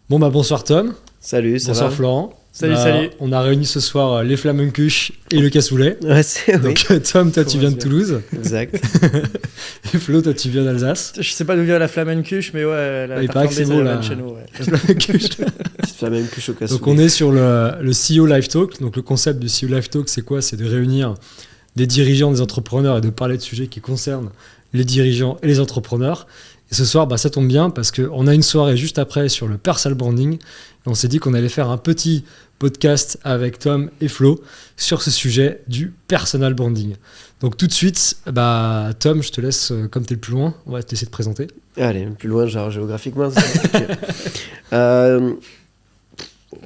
Bon bah bonsoir Tom. Salut, ça bonsoir va? Florent. Salut. On a réuni ce soir les Flamancuches et le cassoulet. Ouais, c'est oui. Donc Tom, toi tu viens de Toulouse. Exact. Et Flo, toi tu viens d'Alsace. Je sais pas d'où vient la flamencuche, mais ouais, la il paraît que c'est beau là. chez nous. Ouais. La Flamancuche. Petite flamencuche au cassoulet. Donc on est sur le CEO Live Talk. Donc le concept du CEO Live Talk, c'est quoi? C'est de réunir des dirigeants, des entrepreneurs et de parler de sujets qui concernent les dirigeants et les entrepreneurs. Et ce soir, ça tombe bien parce qu'on a une soirée juste après sur le personal branding. Et on s'est dit qu'on allait faire un petit podcast avec Tom et Flo sur ce sujet du personal branding. Donc tout de suite, Tom, je te laisse, comme tu es le plus loin, on va te laisser te présenter. Allez, plus loin, genre géographiquement.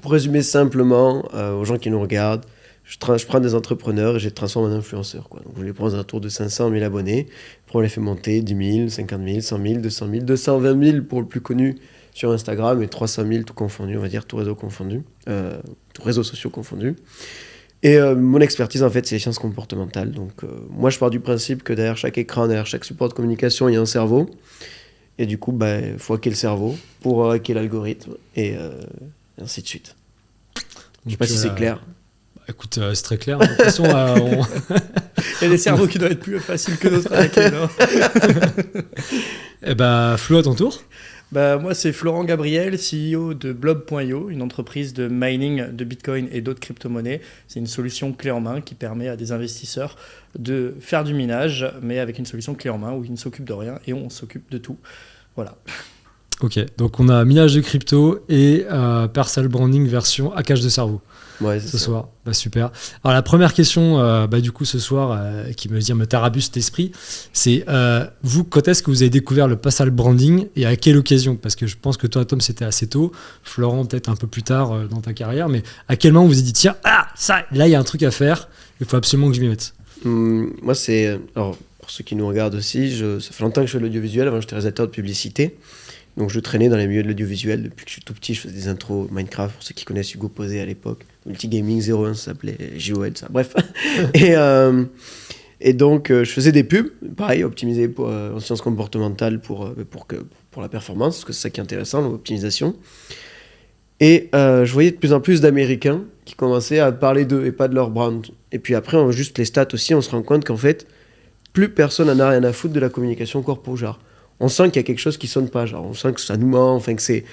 Pour résumer simplement, aux gens qui nous regardent, je prends des entrepreneurs et je les transforme en influenceurs. Quoi. Donc je les prends à un tour de 500 000 abonnés. Après, on les fait monter 10 000, 50 000, 100 000, 200 000, 220 000 pour le plus connu sur Instagram et 300 000 tout confondu, on va dire, tout réseau confondu, tous réseaux sociaux confondus. Et mon expertise, en fait, c'est les sciences comportementales. Donc moi, je pars du principe que derrière chaque écran, derrière chaque support de communication, il y a un cerveau. Et du coup, il faut hacker le cerveau pour hacker l'algorithme et ainsi de suite. Je ne sais pas si c'est clair. Écoute, c'est très clair. De toute façon, Il y a des cerveaux qui doivent être plus faciles que d'autres à hacker, non? Flo, à ton tour. Moi, c'est Florent Gabriel, CEO de Blob.io, une entreprise de mining de Bitcoin et d'autres crypto-monnaies. C'est une solution clé en main qui permet à des investisseurs de faire du minage, mais avec une solution clé en main où ils ne s'occupent de rien et on s'occupe de tout. Voilà. Ok, donc on a minage de crypto et personal branding version hackage de cerveau. Ouais, ce soir. Super. Alors la première question, du coup ce soir, qui me tarabuste l'esprit, c'est vous, quand est-ce que vous avez découvert le personal branding et à quelle occasion? Parce que je pense que toi, Tom, c'était assez tôt, Florent peut-être un peu plus tard dans ta carrière, mais à quel moment vous vous êtes dit tiens, ça, là il y a un truc à faire, il faut absolument que je m'y mette? Moi c'est, alors pour ceux qui nous regardent aussi, ça fait longtemps que je fais de l'audiovisuel. Avant j'étais réalisateur de publicité. Donc je traînais dans les milieux de l'audiovisuel depuis que je suis tout petit. Je faisais des intros Minecraft, pour ceux qui connaissent Hugo Posé à l'époque. Multigaming 01, ça s'appelait JOL, ça. Bref. et donc je faisais des pubs, pareil, optimisées en sciences comportementales pour la performance, parce que c'est ça qui est intéressant, l'optimisation. Et je voyais de plus en plus d'Américains qui commençaient à parler d'eux et pas de leur brand. Et puis après, juste les stats aussi, on se rend compte qu'en fait, plus personne n'en a rien à foutre de la communication corpo, genre. On sent qu'il y a quelque chose qui sonne pas, genre on sent que ça nous ment, enfin que c'est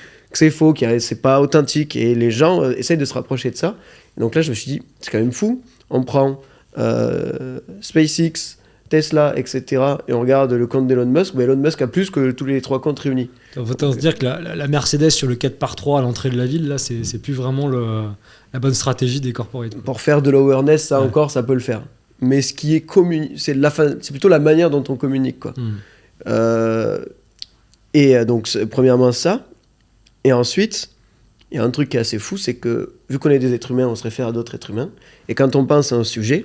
faux, que c'est pas authentique, et les gens essayent de se rapprocher de ça. Et donc là je me suis dit, c'est quand même fou, on prend SpaceX, Tesla, etc. et on regarde le compte d'Elon Musk, Elon Musk a plus que tous les trois comptes réunis. On va se dire que la Mercedes sur le 4x3 à l'entrée de la ville, là c'est plus vraiment la bonne stratégie des corporates. Pour faire de l'awareness, ça encore, ça peut le faire. Mais ce qui est c'est plutôt la manière dont on communique, quoi. Donc premièrement ça, et ensuite il y a un truc qui est assez fou, c'est que vu qu'on est des êtres humains, on se réfère à d'autres êtres humains, et quand on pense à un sujet,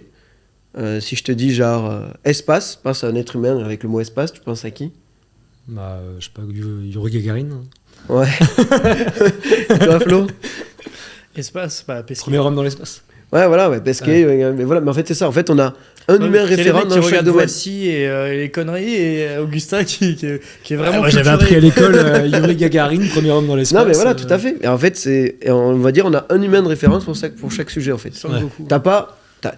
si je te dis genre espace, pense à un être humain avec le mot espace, tu penses à qui? Je sais pas, Yuri Gagarin. Ouais. Toi Flo? Espace, pesquer. Premier homme dans l'espace. Ouais, voilà, pesquer, mais voilà, mais en fait c'est ça, en fait on a un humain référent dans chaque domaine. Voici et les conneries, et Augustin qui est vraiment. Moi j'avais appris à l'école Yuri Gagarin, premier homme dans l'espace. Non mais voilà, tout à fait. Et en fait on va dire on a un humain de référence pour chaque sujet en fait. Ouais.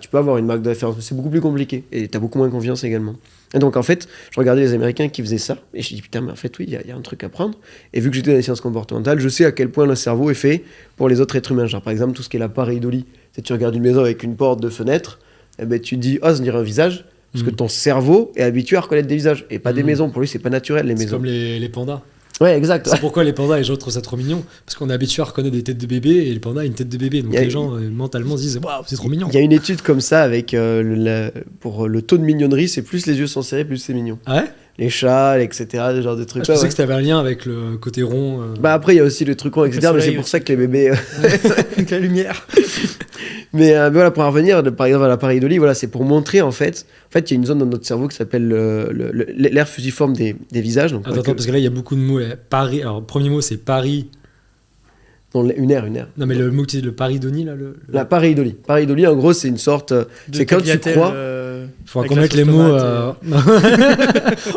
Tu peux avoir une marque de référence, mais c'est beaucoup plus compliqué et t'as beaucoup moins confiance également. Et donc en fait, je regardais les Américains qui faisaient ça et je me dis putain mais en fait oui, il y a un truc à prendre. Et vu que j'étais dans les sciences comportementales, je sais à quel point le cerveau est fait pour les autres êtres humains. Genre par exemple tout ce qui est la pareidolie. Si tu regardes une maison avec une porte, deux fenêtres, tu te dis ça dirait un visage, parce que ton cerveau est habitué à reconnaître des visages et pas des maisons. Pour lui c'est pas naturel les maisons. C'est comme les pandas. Ouais, exact. C'est pourquoi les pandas, les gens trouvent ça trop mignon, parce qu'on est habitué à reconnaître des têtes de bébé et le panda a une tête de bébé, donc les gens mentalement se disent waouh, c'est trop mignon. Il y a une étude comme ça avec pour le taux de mignonnerie, c'est plus les yeux sont serrés, plus c'est mignon. Ah ouais? Les chats, etc., ce genre de trucs. Je pensais que t'avais un lien avec le côté rond. Après il y a aussi le truc rond, etc., mais c'est pour ça que les bébés avec la lumière. Mais voilà, pour en revenir par exemple à la pareidolie, voilà, c'est pour montrer en fait il y a une zone dans notre cerveau qui s'appelle l'aire fusiforme des visages. Donc, attends, parce que là il y a beaucoup de mots. Paris, alors premier mot c'est Paris. Non, une aire. Non mais le mot que tu dis, le paridonie là. La pareidolie. Pareidolie en gros c'est une sorte, c'est quand tu crois. Il faudra qu'on mette les mots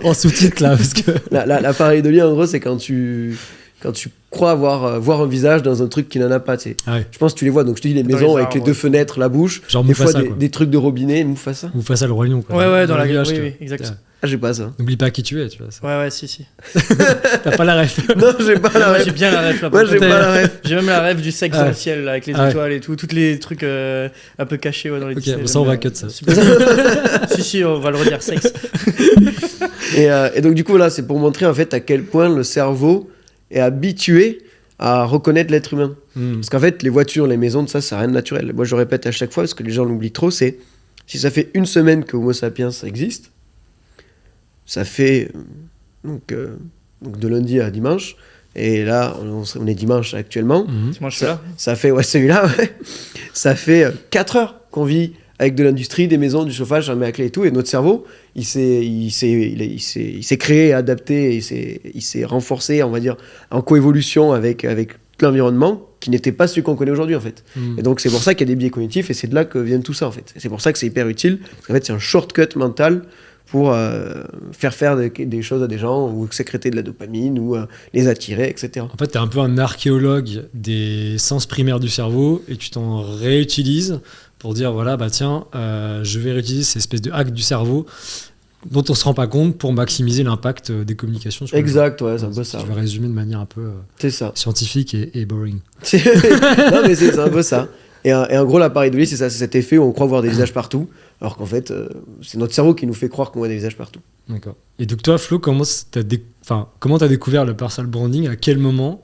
en sous-titres là parce que. La pareidolie en gros c'est quand tu quand tu crois voir un visage dans un truc qui n'en a pas, tu sais. Ah ouais. Je pense que tu les vois. Donc je te dis les Dans maisons les avec les arbres, deux fenêtres, la bouche, Genre des fois Mufasa, quoi. des trucs de robinet, Mufasa. Ou face à le Roi Lion, quoi. Ouais, dans la le village, oui, tu oui, vois. exact. Ah, j'ai pas ça. N'oublie pas qui tu es, tu vois. Ouais, si. T'as pas la ref. Non, j'ai pas la Moi, ref. j'ai bien la ref là. Moi, j'ai pour le coup. pas la ref. J'ai même la ref du sexe Ah ouais. dans le ciel là, avec les Ah ouais. étoiles et tout, toutes les trucs un peu cachés dans les Ok, Disney, bon, ça, j'aime on va bien. cut ça. Super. si, on va le redire, sexe. Et donc du coup là, c'est pour montrer en fait à quel point le cerveau est habitué à reconnaître l'être humain. Parce qu'en fait, les voitures, les maisons, tout ça, ça n'a rien de naturel. Moi, je répète à chaque fois, parce que les gens l'oublient trop, c'est si ça fait une semaine que Homo sapiens ça existe, ça fait donc de lundi à dimanche, et là, on est dimanche actuellement. Tu manges là Ça fait, ouais, celui-là, ouais. Ça fait 4 heures qu'on vit avec de l'industrie, des maisons, du chauffage, un à clé et tout, et notre cerveau, il s'est créé, adapté, il s'est renforcé, on va dire, en coévolution avec l'environnement, qui n'était pas celui qu'on connaît aujourd'hui, en fait. Et donc, c'est pour ça qu'il y a des biais cognitifs, et c'est de là que vient tout ça, en fait. Et c'est pour ça que c'est hyper utile, parce qu'en fait, c'est un shortcut mental pour faire des choses à des gens, ou sécréter de la dopamine, ou les attirer, etc. En fait, t'es un peu un archéologue des sens primaires du cerveau et tu t'en réutilises pour dire voilà, bah tiens, je vais réutiliser ces espèces de hacks du cerveau dont on se rend pas compte pour maximiser l'impact des communications. Sur Exact, ouais, c'est un peu ça. Je vais résumer de manière un peu C'est ça. scientifique et boring. Non, mais c'est un peu ça. Et en gros, l'appareil Dolly, c'est ça, c'est cet effet où on croit voir des visages partout, alors qu'en fait, c'est notre cerveau qui nous fait croire qu'on voit des visages partout. D'accord. Et donc toi, Flo, comment t'as découvert le personal branding, à quel moment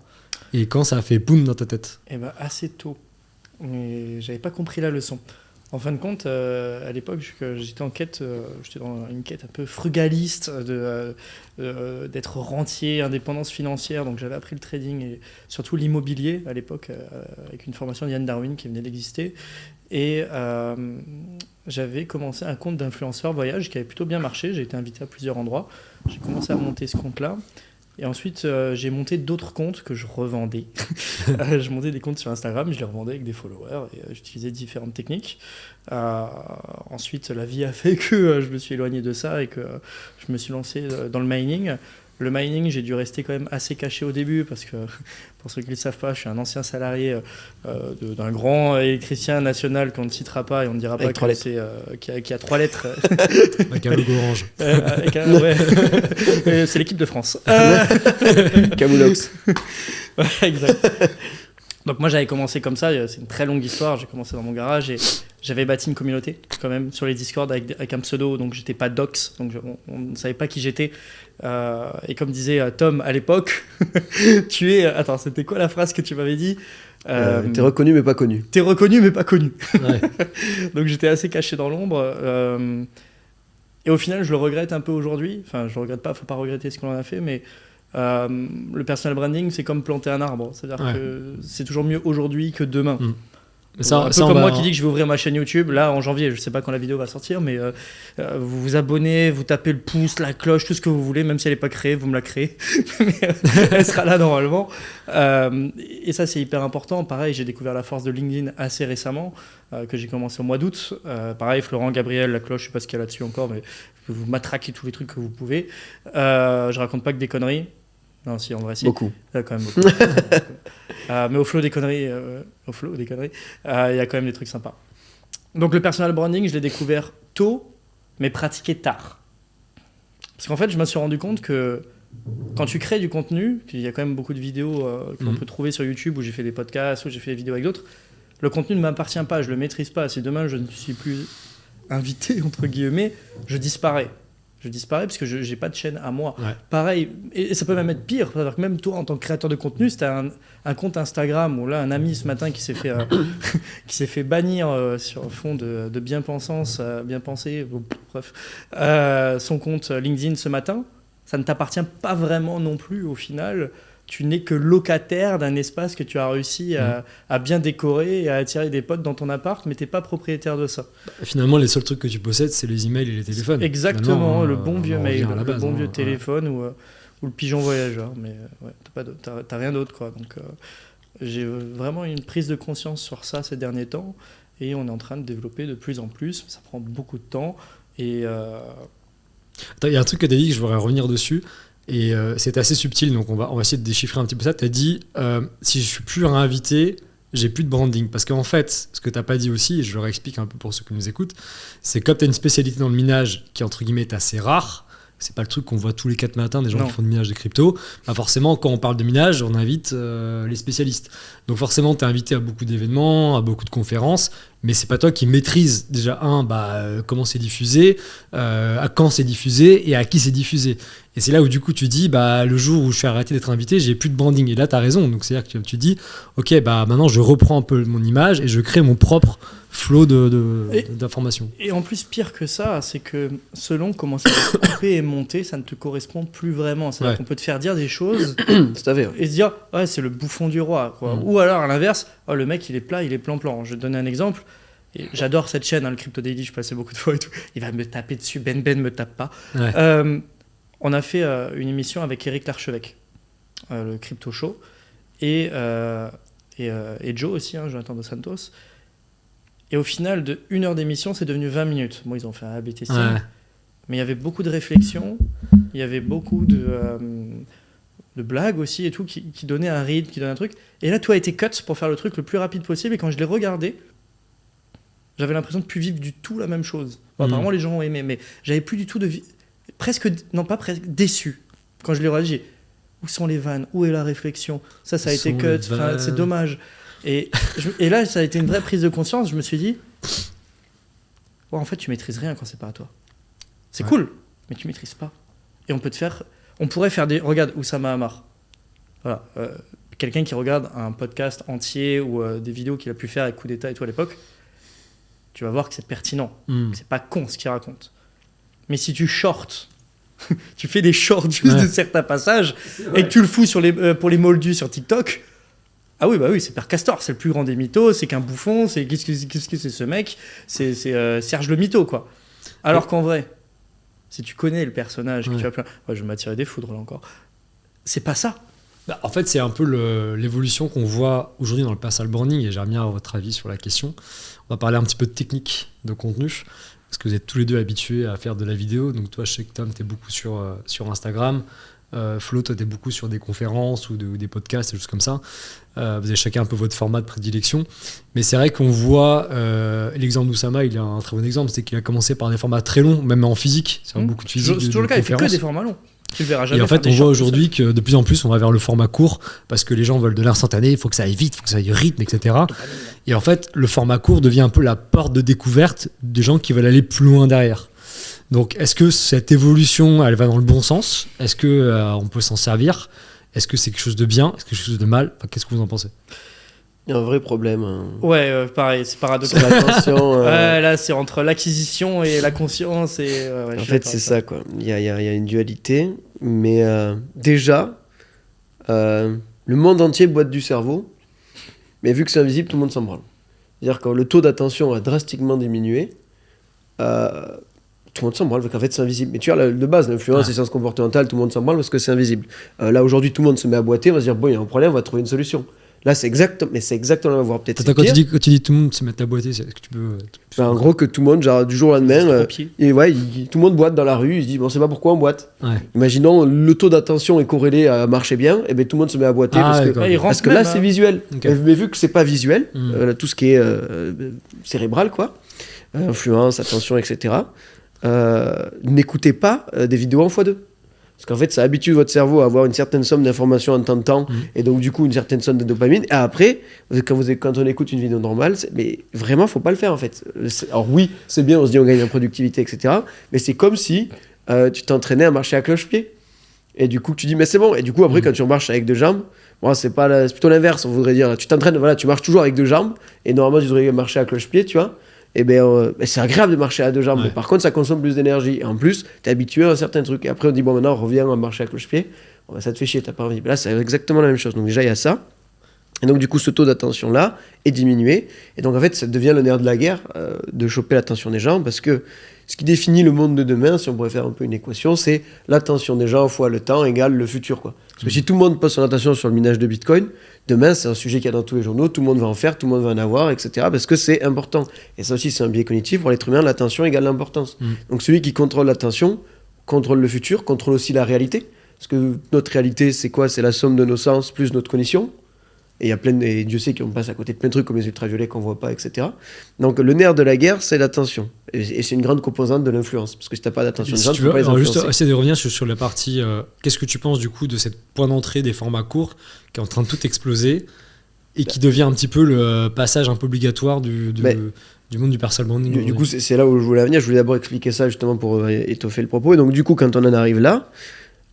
et quand ça a fait boum dans ta tête? Eh ben, assez tôt. Mais j'avais pas compris la leçon. En fin de compte, à l'époque, j'étais en quête, j'étais dans une quête un peu frugaliste d'être rentier, indépendance financière. Donc j'avais appris le trading et surtout l'immobilier à l'époque, avec une formation d'Ian Darwin qui venait d'exister. Et j'avais commencé un compte d'influenceur voyage qui avait plutôt bien marché. J'ai été invité à plusieurs endroits. J'ai commencé à monter ce compte-là. Et ensuite, j'ai monté d'autres comptes que je revendais. Je montais des comptes sur Instagram, je les revendais avec des followers et j'utilisais différentes techniques. Ensuite, la vie a fait que je me suis éloigné de ça et que je me suis lancé dans le mining. Le mining, j'ai dû rester quand même assez caché au début parce que, pour ceux qui ne le savent pas, je suis un ancien salarié d'un grand électricien national qu'on ne citera pas et on ne dira Avec pas 3 qui a 3 lettres. Avec un logo orange. Ouais. C'est l'équipe de France. Camoulox. Ouais, exact. Donc moi j'avais commencé comme ça, c'est une très longue histoire, j'ai commencé dans mon garage et j'avais bâti une communauté quand même sur les Discord avec un pseudo, donc j'étais pas Dox, donc on ne savait pas qui j'étais. Et comme disait Tom à l'époque, tu es... Attends, c'était quoi la phrase que tu m'avais dit? T'es reconnu mais pas connu. T'es reconnu mais pas connu. Ouais. Donc j'étais assez caché dans l'ombre. Et au final je le regrette un peu aujourd'hui, enfin je le regrette pas, faut pas regretter ce qu'on en a fait, mais... le personal branding, c'est comme planter un arbre. C'est-à-dire que c'est toujours mieux aujourd'hui que demain. Mais ça, un peu ça, comme moi qui dis que je vais ouvrir ma chaîne YouTube, là en janvier, je sais pas quand la vidéo va sortir, mais vous vous abonnez, vous tapez le pouce, la cloche, tout ce que vous voulez, même si elle n'est pas créée, vous me la créez. Mais, elle sera là normalement. Et ça, c'est hyper important. Pareil, j'ai découvert la force de LinkedIn assez récemment, que j'ai commencé au mois d'août. Pareil, Florent, Gabriel, la cloche, je sais pas ce qu'il y a là-dessus encore, mais vous matraquez tous les trucs que vous pouvez. Je raconte pas que des conneries. Non, si, en vrai, si. Beaucoup. Quand même beaucoup. Mais au flow des conneries, il y a quand même des trucs sympas. Donc le personal branding, je l'ai découvert tôt, mais pratiqué tard. Parce qu'en fait, je me suis rendu compte que quand tu crées du contenu, il y a quand même beaucoup de vidéos que l'on peut trouver sur YouTube où j'ai fait des podcasts, où j'ai fait des vidéos avec d'autres, le contenu ne m'appartient pas, je le maîtrise pas. Si demain je ne suis plus invité, entre guillemets, je disparais. Je disparais parce que je n'ai pas de chaîne à moi. Ouais. Pareil, et ça peut même être pire. C'est-à-dire que même toi, en tant que créateur de contenu, si tu as un compte Instagram où là, un ami ce matin qui s'est fait bannir sur fond de bien-pensance, bien pensé, bref, son compte LinkedIn ce matin, ça ne t'appartient pas vraiment non plus au final. Tu n'es que locataire d'un espace que tu as réussi à bien décorer et à attirer des potes dans ton appart, mais tu n'es pas propriétaire de ça. Finalement, les seuls trucs que tu possèdes, c'est les emails et les téléphones. Exactement, le bon vieux mail, le bon vieux téléphone ou le pigeon voyageur. Mais ouais, t'as rien d'autre, quoi. Donc, j'ai vraiment une prise de conscience sur ça ces derniers temps et on est en train de développer de plus en plus. Ça prend beaucoup de temps. Et Attends, il y a un truc que tu as dit que je voudrais revenir dessus. Et c'est assez subtil, donc on va essayer de déchiffrer un petit peu ça. Tu as dit, si je suis plus un invité, j'ai plus de branding. Parce qu'en fait, ce que tu n'as pas dit aussi, et je le réexplique un peu pour ceux qui nous écoutent, c'est comme tu as une spécialité dans le minage qui, entre guillemets, est assez rare. C'est pas le truc qu'on voit tous les 4 matins des gens qui font du minage de crypto. Bah forcément, quand on parle de minage, on invite les spécialistes. Donc forcément, tu es invité à beaucoup d'événements, à beaucoup de conférences, mais c'est pas toi qui maîtrise déjà comment c'est diffusé, à quand c'est diffusé et à qui c'est diffusé. Et c'est là où du coup tu dis, le jour où je suis arrêté d'être invité, j'ai plus de branding. Et là, tu as raison. Donc c'est-à-dire que tu dis, ok, maintenant je reprends un peu mon image et je crée mon propre flot d'informations. Et en plus, pire que ça, c'est que selon comment ça va être coupé et monté, ça ne te correspond plus vraiment. C'est-à-dire qu'on peut te faire dire des choses et se dire, ouais, c'est le bouffon du roi, quoi. Ou alors, à l'inverse, oh, le mec, il est plat, il est plan-plan. Je vais te donner un exemple. Et j'adore cette chaîne, le Crypto Daily, je passais beaucoup de fois et tout. Il va me taper dessus, Ben me tape pas. Ouais. On a fait une émission avec Eric Larchevêque, le Crypto Show, et Joe aussi, Jonathan Dos Santos. Et au final, de 1 heure d'émission, c'est devenu 20 minutes. Bon, ils ont fait un A/B testing, mais il y avait beaucoup de réflexions, il y avait beaucoup de blagues aussi et tout, qui donnaient un rythme, qui donnaient un truc. Et là, tout a été cut pour faire le truc le plus rapide possible. Et quand je l'ai regardé, j'avais l'impression de ne plus vivre du tout la même chose. Bon, apparemment, les gens ont aimé, mais j'avais plus du tout déçu. Quand je l'ai regardé, où sont les vannes? Où est la réflexion? Ça a été cut, c'est dommage. Et là, ça a été une vraie prise de conscience. Je me suis dit, en fait, tu maîtrises rien quand c'est pas à toi. C'est cool, mais tu maîtrises pas. Et on pourrait faire regarde, Oussama Hamar. Voilà. Quelqu'un qui regarde un podcast entier ou des vidéos qu'il a pu faire avec Coup d'État et tout à l'époque, tu vas voir que c'est pertinent. Que c'est pas con ce qu'il raconte. Mais si tu shorts, tu fais des shorts juste de certains passages et que tu le fous pour les moldus sur TikTok. Ah oui, c'est Père Castor, c'est le plus grand des mythos, c'est qu'un bouffon, qu'est-ce que c'est ce mec? C'est Serge le mytho, quoi. Alors qu'en vrai, si tu connais le personnage, que tu as plein... je vais m'attirer des foudres là encore. C'est pas ça. En fait, c'est un peu l'évolution qu'on voit aujourd'hui dans le personal branding, et j'aimerais bien avoir votre avis sur la question. On va parler un petit peu de technique, de contenu, parce que vous êtes tous les deux habitués à faire de la vidéo. Donc toi, je sais que Tom, tu es beaucoup sur Instagram. Flo, toi, tu es beaucoup sur des conférences ou des podcasts, des choses comme ça. Vous avez chacun un peu votre format de prédilection. Mais c'est vrai qu'on voit l'exemple d'Oussama, il a un très bon exemple, c'est qu'il a commencé par des formats très longs, même en physique. C'est beaucoup de physique. C'est toujours le cas, il fait que des formats longs. Tu le verras jamais. Et en fait, on voit aujourd'hui que de plus en plus, on va vers le format court parce que les gens veulent de l'instantané, il faut que ça aille vite, il faut que ça aille rythme, etc. Et en fait, le format court devient un peu la porte de découverte des gens qui veulent aller plus loin derrière. Donc, est-ce que cette évolution, elle va dans le bon sens? Est-ce qu'on peut s'en servir? Est-ce que c'est quelque chose de bien? Est-ce que c'est quelque chose de mal? Qu'est-ce que vous en pensez? Il y a un vrai problème. Ouais, pareil, c'est paradoxal. Là, c'est entre l'acquisition et la conscience. En fait, c'est ça, quoi. Il y a une dualité. Mais déjà, le monde entier boite du cerveau. Mais vu que c'est invisible, tout le monde s'en branle. C'est-à-dire que le taux d'attention a drastiquement diminué. Tout le monde s'en branle, qu'en fait c'est invisible. Mais tu vois, de base, l'influence, les sciences comportementales, tout le monde s'en branle parce que c'est invisible. Là, aujourd'hui, tout le monde se met à boiter, on va se dire, bon, il y a un problème, on va trouver une solution. Là, c'est exactement, on va voir peut-être. Attends, quand tu dis tout le monde se met à boiter, est-ce que tu peux. En gros, que tout le monde, genre, du jour au lendemain, tout le monde boite dans la rue, il se dit, bon, on sait pas pourquoi on boite. Ouais. Imaginons, le taux d'attention est corrélé à marcher bien, et bien tout le monde se met à boiter parce que là, c'est visuel. Okay. Mais vu que c'est pas visuel, tout ce qui est cérébral, quoi, influence, attention, etc., n'écoutez pas des vidéos en x2. Parce qu'en fait, ça habitue votre cerveau à avoir une certaine somme d'informations en temps de temps, et donc du coup une certaine somme de dopamine. Et après, quand on écoute une vidéo normale, mais vraiment, faut pas le faire en fait. Alors oui, c'est bien, on se dit on gagne en productivité, etc. Mais c'est comme si tu t'entraînais à marcher à cloche-pied. Et du coup, tu dis mais c'est bon. Et du coup, après, quand tu marches avec deux jambes, bon, c'est plutôt l'inverse, on voudrait dire. Tu t'entraînes, voilà, tu marches toujours avec deux jambes, et normalement, tu devrais marcher à cloche-pied, tu vois. Et c'est agréable de marcher à deux jambes. Ouais. Par contre, ça consomme plus d'énergie. Et en plus, tu es habitué à un certain truc. Et après, on dit, bon, maintenant, on revient à marcher à cloche-pied. Ça te fait chier, t'as pas envie. Mais là, c'est exactement la même chose. Donc, déjà, il y a ça. Et donc, du coup, ce taux d'attention-là est diminué. Et donc, en fait, ça devient le nerf de la guerre de choper l'attention des gens. Parce que ce qui définit le monde de demain, si on pourrait faire un peu une équation, c'est l'attention des gens fois le temps égale le futur, quoi. Parce que si tout le monde pose son attention sur le minage de Bitcoin, demain, c'est un sujet qu'il y a dans tous les journaux, tout le monde va en faire, tout le monde va en avoir, etc. Parce que c'est important. Et ça aussi, c'est un biais cognitif. Pour l'être humain, l'attention égale l'importance. Donc celui qui contrôle l'attention, contrôle le futur, contrôle aussi la réalité. Parce que notre réalité, c'est quoi? C'est la somme de nos sens plus notre cognition. Et il y a et Dieu sait qu'on passe à côté de plein de trucs comme les ultraviolets qu'on voit pas, etc. Donc le nerf de la guerre, c'est l'attention. Et c'est une grande composante de l'influence. Parce que si t'as pas d'attention des gens, tu peux pas les influencer. Juste essayer de revenir sur la partie, qu'est-ce que tu penses du coup de cette point d'entrée des formats courts qui est en train de tout exploser et qui devient un petit peu le passage un peu obligatoire du monde du personal branding? Du coup, c'est là où je voulais venir. Je voulais d'abord expliquer ça justement pour étoffer le propos. Et donc du coup, quand on en arrive là,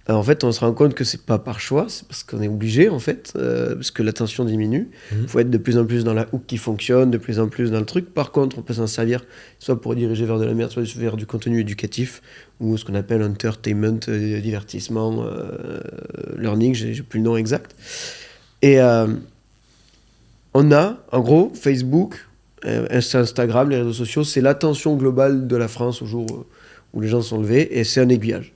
en fait, on se rend compte que c'est pas par choix, c'est parce qu'on est obligé, en fait, parce que l'attention diminue. Il faut être de plus en plus dans la hook qui fonctionne, de plus en plus dans le truc. Par contre, on peut s'en servir soit pour diriger vers de la merde, soit vers du contenu éducatif, ou ce qu'on appelle entertainment, divertissement, learning, j'ai plus le nom exact. Et on a, en gros, Facebook, Instagram, les réseaux sociaux, c'est l'attention globale de la France au jour où les gens sont levés, et c'est un aiguillage.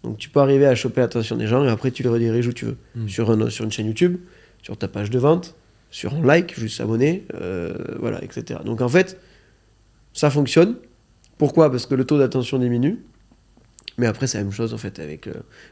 Donc tu peux arriver à choper l'attention des gens et après tu les rediriges où tu veux. Sur une chaîne YouTube, sur ta page de vente, sur un like, juste s'abonner, voilà, etc. Donc en fait, ça fonctionne. Pourquoi ? Parce que le taux d'attention diminue. Mais après, c'est la même chose en fait avec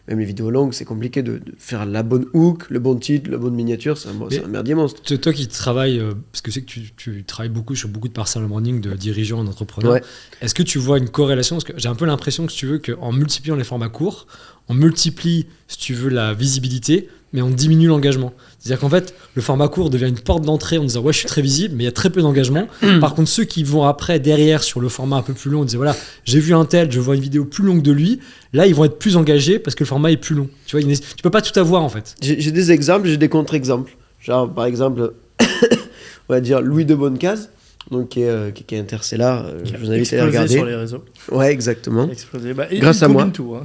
même les vidéos longues, c'est compliqué de faire la bonne hook, le bon titre, la bonne miniature, c'est un merdier monstre. Toi qui travailles, parce que c'est que tu travailles beaucoup sur beaucoup de personal branding de dirigeants, d'entrepreneurs, est-ce que tu vois une corrélation ? Parce que j'ai un peu l'impression que si tu veux qu'en multipliant les formats courts, on multiplie, si tu veux, la visibilité, mais on diminue l'engagement. C'est-à-dire qu'en fait, le format court devient une porte d'entrée en disant ouais, je suis très visible, mais il y a très peu d'engagement. Par contre, ceux qui vont après, derrière, sur le format un peu plus long, on disait voilà, j'ai vu un tel, je vois une vidéo plus longue de lui, là, ils vont être plus engagés parce que le format est plus long. Tu vois, tu peux pas tout avoir en fait. J'ai des exemples, j'ai des contre-exemples. Genre, par exemple, on va dire Louis de Bonnecase, donc qui est interstellar, je vous invite à aller regarder. Sur les réseaux. Ouais, exactement. Explosé. Grâce à moi. Tout, hein.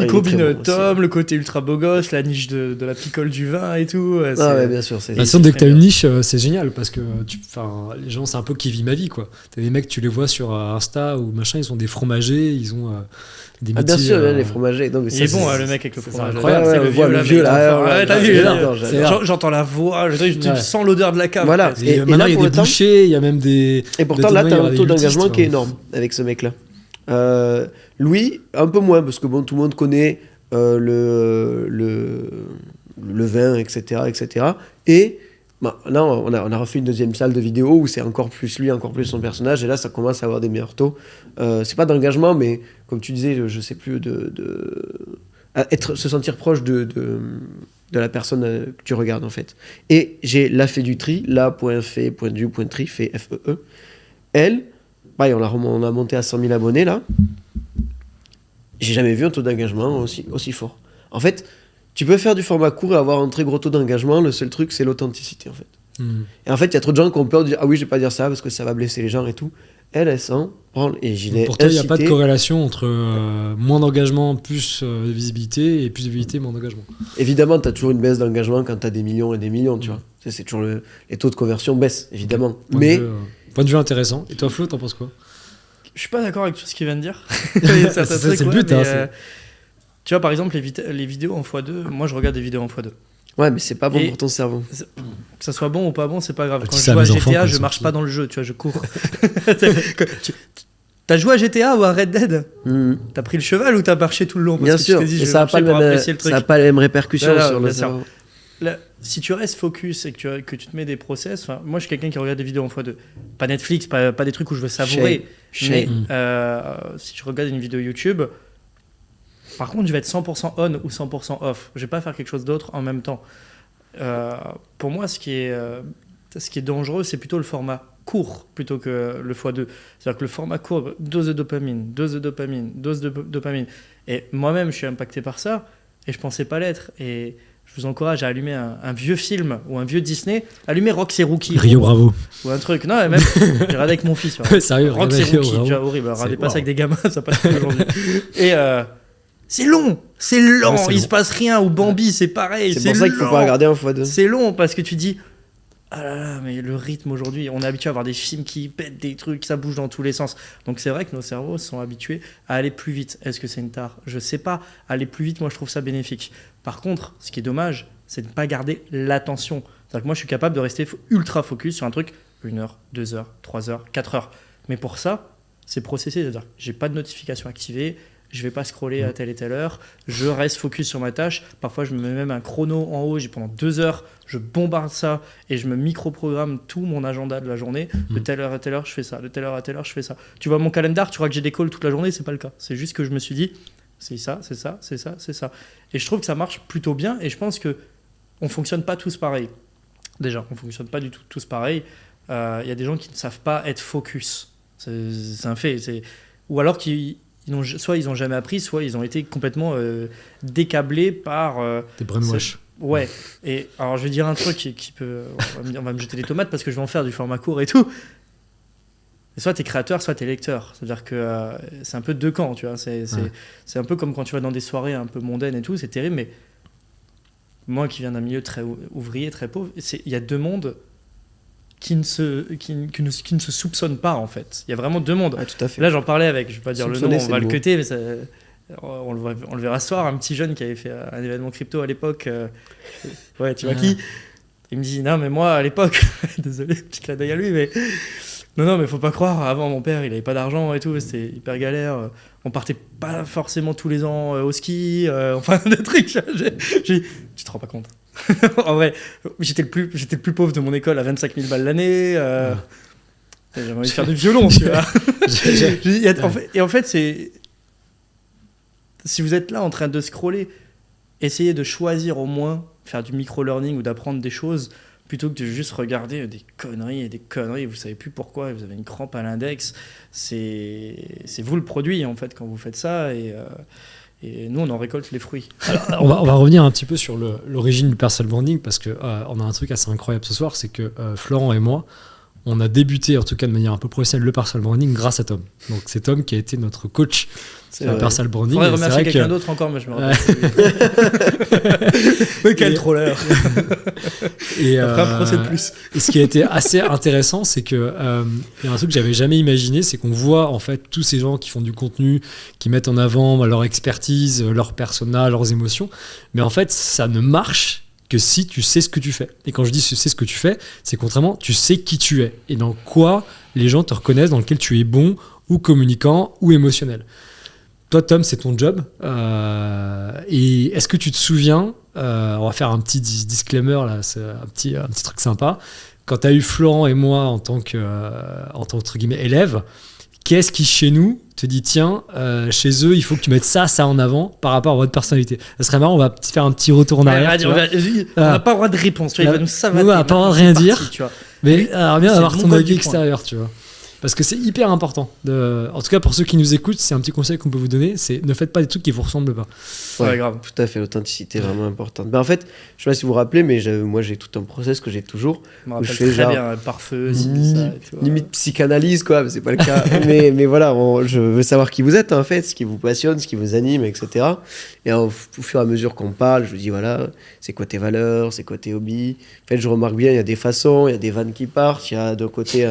Il combine Tom, le côté ultra beau gosse, la niche de la picole du vin et tout. Ouais, bien sûr. De toute façon, dès que tu as une niche, c'est génial parce que les gens, c'est un peu qui vit ma vie, quoi. T'as des mecs, tu les vois sur Insta ou machin, ils ont des fromagers, ils ont des métiers. Bien sûr, les fromagers. Non, mais il est bon, le mec avec le fromage. Incroyable. Le vieux là. T'as vu, j'entends la voix, je sens l'odeur de la cave. Voilà. Et maintenant, il y a des bouchers, il y a même des. Et pourtant, là, t'as un taux d'engagement qui est énorme avec ce mec-là. Louis, un peu moins, parce que bon, tout le monde connaît le vin, etc. Et là, on a refait une deuxième salle de vidéo où c'est encore plus lui, encore plus son personnage, et là, ça commence à avoir des meilleurs taux. C'est pas d'engagement, mais comme tu disais, je sais plus, se sentir proche de la personne que tu regardes, en fait. Et j'ai la fait du tri, la.fait.du.tri, fait F-E-E. Elle, pareil, on a monté à 100 000 abonnés, là. J'ai jamais vu un taux d'engagement aussi fort. En fait, tu peux faire du format court et avoir un très gros taux d'engagement. Le seul truc, c'est l'authenticité, en fait. Et en fait, il y a trop de gens qui ont peur de dire « Ah oui, je vais pas dire ça parce que ça va blesser les gens et tout. » Elle s'en branle. Et j'y l'ai pour toi, il n'y a pas de corrélation entre moins d'engagement, plus de visibilité, et plus de visibilité, moins d'engagement. Évidemment, tu as toujours une baisse d'engagement quand tu as des millions et des millions, tu vois. C'est toujours les taux de conversion baissent, évidemment. Point de vue intéressant. Et toi, Flo, t'en penses quoi ? Je suis pas d'accord avec tout ce qu'il vient de dire. C'est le but. Tu vois, par exemple, les vidéos en x2, moi je regarde des vidéos en x2. Ouais, mais c'est pas bon pour ton cerveau. Que ça soit bon ou pas bon, c'est pas grave. Quand je joue à GTA, je marche pas dans le jeu, tu vois, je cours. T'as joué à GTA ou à Red Dead ? T'as pris le cheval ou t'as marché tout le long ? Bien sûr, et ça n'a pas les mêmes répercussions sur le cerveau. Là, si tu restes focus et que tu te mets des process, moi je suis quelqu'un qui regarde des vidéos en x2. Pas Netflix, pas des trucs où je veux savourer. Mais si je regarde une vidéo YouTube, par contre je vais être 100% on ou 100% off. Je vais pas faire quelque chose d'autre en même temps. Pour moi, ce qui est dangereux, c'est plutôt le format court plutôt que le x2. C'est-à-dire que le format court, dose de dopamine. Et moi-même, je suis impacté par ça et je pensais pas l'être. Et je vous encourage à allumer un vieux film ou un vieux Disney. Allumez Rox et Rookie. Rio Bravo. Ou un truc. Non, même, j'ai regardé avec mon fils. Sérieux, Rox et Rookie, déjà horrible. Regardez pas ça avec des gamins, ça passe pas aujourd'hui. Et c'est long. Il se passe rien. Ou Bambi, c'est pareil. C'est pour ça qu'il faut pas regarder en x2. C'est long parce que tu dis ah là là, mais le rythme aujourd'hui, on est habitué à voir des films qui pètent des trucs, ça bouge dans tous les sens. Donc c'est vrai que nos cerveaux sont habitués à aller plus vite. Est-ce que c'est une tare ? Je sais pas. Aller plus vite, moi je trouve ça bénéfique. Par contre, ce qui est dommage, c'est de ne pas garder l'attention. C'est-à-dire que moi je suis capable de rester ultra focus sur un truc 1 heure, 2 heures, 3 heures, 4 heures. Mais pour ça, c'est processé. C'est-à-dire que j'ai pas de notification activée, je vais pas scroller à telle et telle heure, je reste focus sur ma tâche. Parfois, je me mets même un chrono en haut, pendant 2 heures, je bombarde ça et je me micro-programme tout mon agenda de la journée. De telle heure à telle heure, je fais ça. De telle heure à telle heure, je fais ça. Tu vois mon calendar, tu crois que j'ai des calls toute la journée, c'est pas le cas. C'est juste que je me suis dit, c'est ça, c'est ça, c'est ça, c'est ça. Et je trouve que ça marche plutôt bien et je pense que on fonctionne pas tous pareil. Déjà, on fonctionne pas du tout tous pareil. Il y a des gens qui ne savent pas être focus. C'est un fait. Ou alors soit ils n'ont jamais appris, soit ils ont été complètement décablés par... Des brainwash. Ouais. Et alors, je vais dire un truc qui peut... On va me jeter des tomates parce que je vais en faire du format court et tout. Et soit tu es créateur, soit tu es lecteur. C'est-à-dire que c'est un peu deux camps, tu vois. C'est un peu comme quand tu vas dans des soirées un peu mondaines et tout, c'est terrible, mais moi qui viens d'un milieu très ouvrier, très pauvre, il y a deux mondes qui ne se soupçonnent pas, en fait. Il y a vraiment deux mondes. Ah, tout à fait. Là, j'en parlais avec, je ne vais pas dire le nom, on va le cuter, cuter, mais on le verra ce soir, un petit jeune qui avait fait un événement crypto à l'époque. Ouais, tu vois qui? Il me dit, non, mais moi, à l'époque, désolé, petit clin d'œil à lui, mais... Non, mais faut pas croire, avant, mon père, il avait pas d'argent et tout, c'était hyper galère. On partait pas forcément tous les ans au ski, enfin, des trucs. Tu te rends pas compte. En vrai, j'étais le plus pauvre de mon école à 25 000 balles l'année. J'avais envie de faire du violon, tu vois. Et en fait, c'est... Si vous êtes là en train de scroller, essayez de choisir au moins, faire du micro-learning ou d'apprendre des choses, plutôt que de juste regarder des conneries et des conneries, vous savez plus pourquoi, vous avez une crampe à l'index. C'est vous le produit, en fait, quand vous faites ça, et nous, on en récolte les fruits. Alors, on va revenir un petit peu sur l'origine du personal branding, parce qu'on a un truc assez incroyable ce soir, c'est que Florent et moi, on a débuté, en tout cas de manière un peu professionnelle, le personal branding grâce à Tom. Donc c'est Tom qui a été notre coach sur le personal branding. On pourrait remercier quelqu'un d'autre encore, mais je me rappelle. Mais quel troller. Et après un procès de plus. Et ce qui a été assez intéressant, c'est que y a un truc que j'avais jamais imaginé, c'est qu'on voit en fait tous ces gens qui font du contenu, qui mettent en avant leur expertise, leur persona, leurs émotions, mais en fait ça ne marche que si tu sais ce que tu fais. Et quand je dis tu sais ce que tu fais, c'est contrairement, tu sais qui tu es et dans quoi les gens te reconnaissent, dans lequel tu es bon ou communicant ou émotionnel. Toi, Tom, c'est ton job. Et est-ce que tu te souviens, on va faire un petit disclaimer, là, c'est un petit truc sympa, quand tu as eu Florent et moi en tant entre guillemets, élève, qu'est-ce qui, chez nous, te dit, tiens, chez eux, il faut que tu mettes ça en avant par rapport à votre personnalité. Ça serait marrant, on va faire un petit retour en arrière. On n'a pas le droit de réponse, tu vois, il va nous savater. On n'a pas le droit de rien dire, tu vois. mais alors bien d'avoir ton avis extérieur, tu vois. Parce que c'est hyper important. En tout cas, pour ceux qui nous écoutent, c'est un petit conseil qu'on peut vous donner, c'est ne faites pas des trucs qui ne vous ressemblent pas. Ouais, grave. Tout à fait, l'authenticité est vraiment importante. Ben, en fait, je ne sais pas si vous vous rappelez, mais moi j'ai tout un process que j'ai toujours. Je me rappelle très bien, parfeuse, limite psychanalyse, quoi, mais c'est pas le cas. mais voilà, je veux savoir qui vous êtes, en fait, ce qui vous passionne, ce qui vous anime, etc. Et au fur et à mesure qu'on parle, je vous dis, voilà, c'est quoi tes valeurs, c'est quoi tes hobbies. En fait, je remarque bien, il y a des façons, il y a des vannes qui partent, il y a d'un côté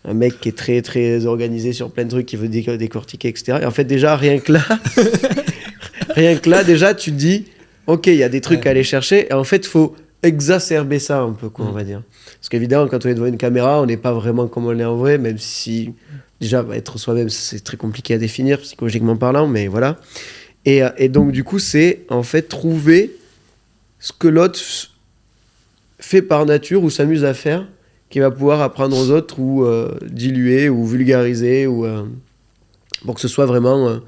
un mec qui est très, très organisé sur plein de trucs, qui veut décortiquer, etc. Et en fait, déjà, rien que là, déjà, tu te dis, ok, il y a des trucs à aller chercher. Et en fait, il faut exacerber ça un peu, quoi, on va dire. Parce qu'évidemment, quand on est devant une caméra, on n'est pas vraiment comme on est en vrai, même si, déjà, être soi-même, c'est très compliqué à définir, psychologiquement parlant, mais voilà. Et donc, du coup, c'est, en fait, trouver ce que l'autre fait par nature ou s'amuse à faire, qui va pouvoir apprendre aux autres ou diluer ou vulgariser ou pour que ce soit vraiment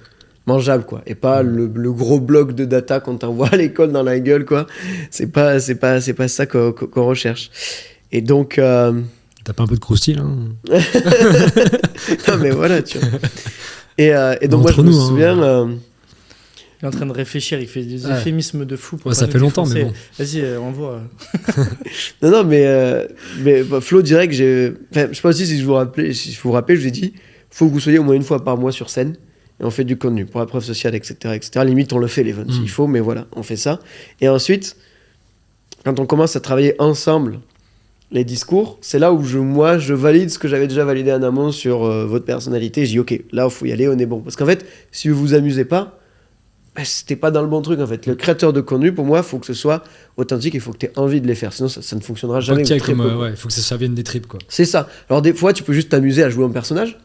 mangeable, quoi, et pas le gros bloc de data qu'on t'envoie à l'école dans la gueule, quoi. C'est pas ça qu'on recherche. Et donc t'as pas un peu de croustille, hein? Non mais voilà, tu vois. Et donc moi je me souviens il est en train de réfléchir, il fait des euphémismes de fou. Ouais, ça fait longtemps, mais bon. Vas-y, envoie. Non, mais Flo, direct, je sais pas aussi si je vous rappelle, je vous ai dit, faut que vous soyez au moins une fois par mois sur scène, et on fait du contenu pour la preuve sociale, etc., etc. Limite, on le fait, l'event, s'il faut, mais voilà, on fait ça. Et ensuite, quand on commence à travailler ensemble les discours, c'est là où je valide ce que j'avais déjà validé en amont sur votre personnalité. Je dis, ok, là, il faut y aller, on est bon. Parce qu'en fait, si vous vous amusez pas, c'était pas dans le bon truc, en fait. Le créateur de contenu, pour moi, il faut que ce soit authentique, il faut que tu aies envie de les faire, sinon ça ne fonctionnera jamais. Il faut que ça vienne des tripes, quoi. C'est ça. Alors des fois, tu peux juste t'amuser à jouer un personnage,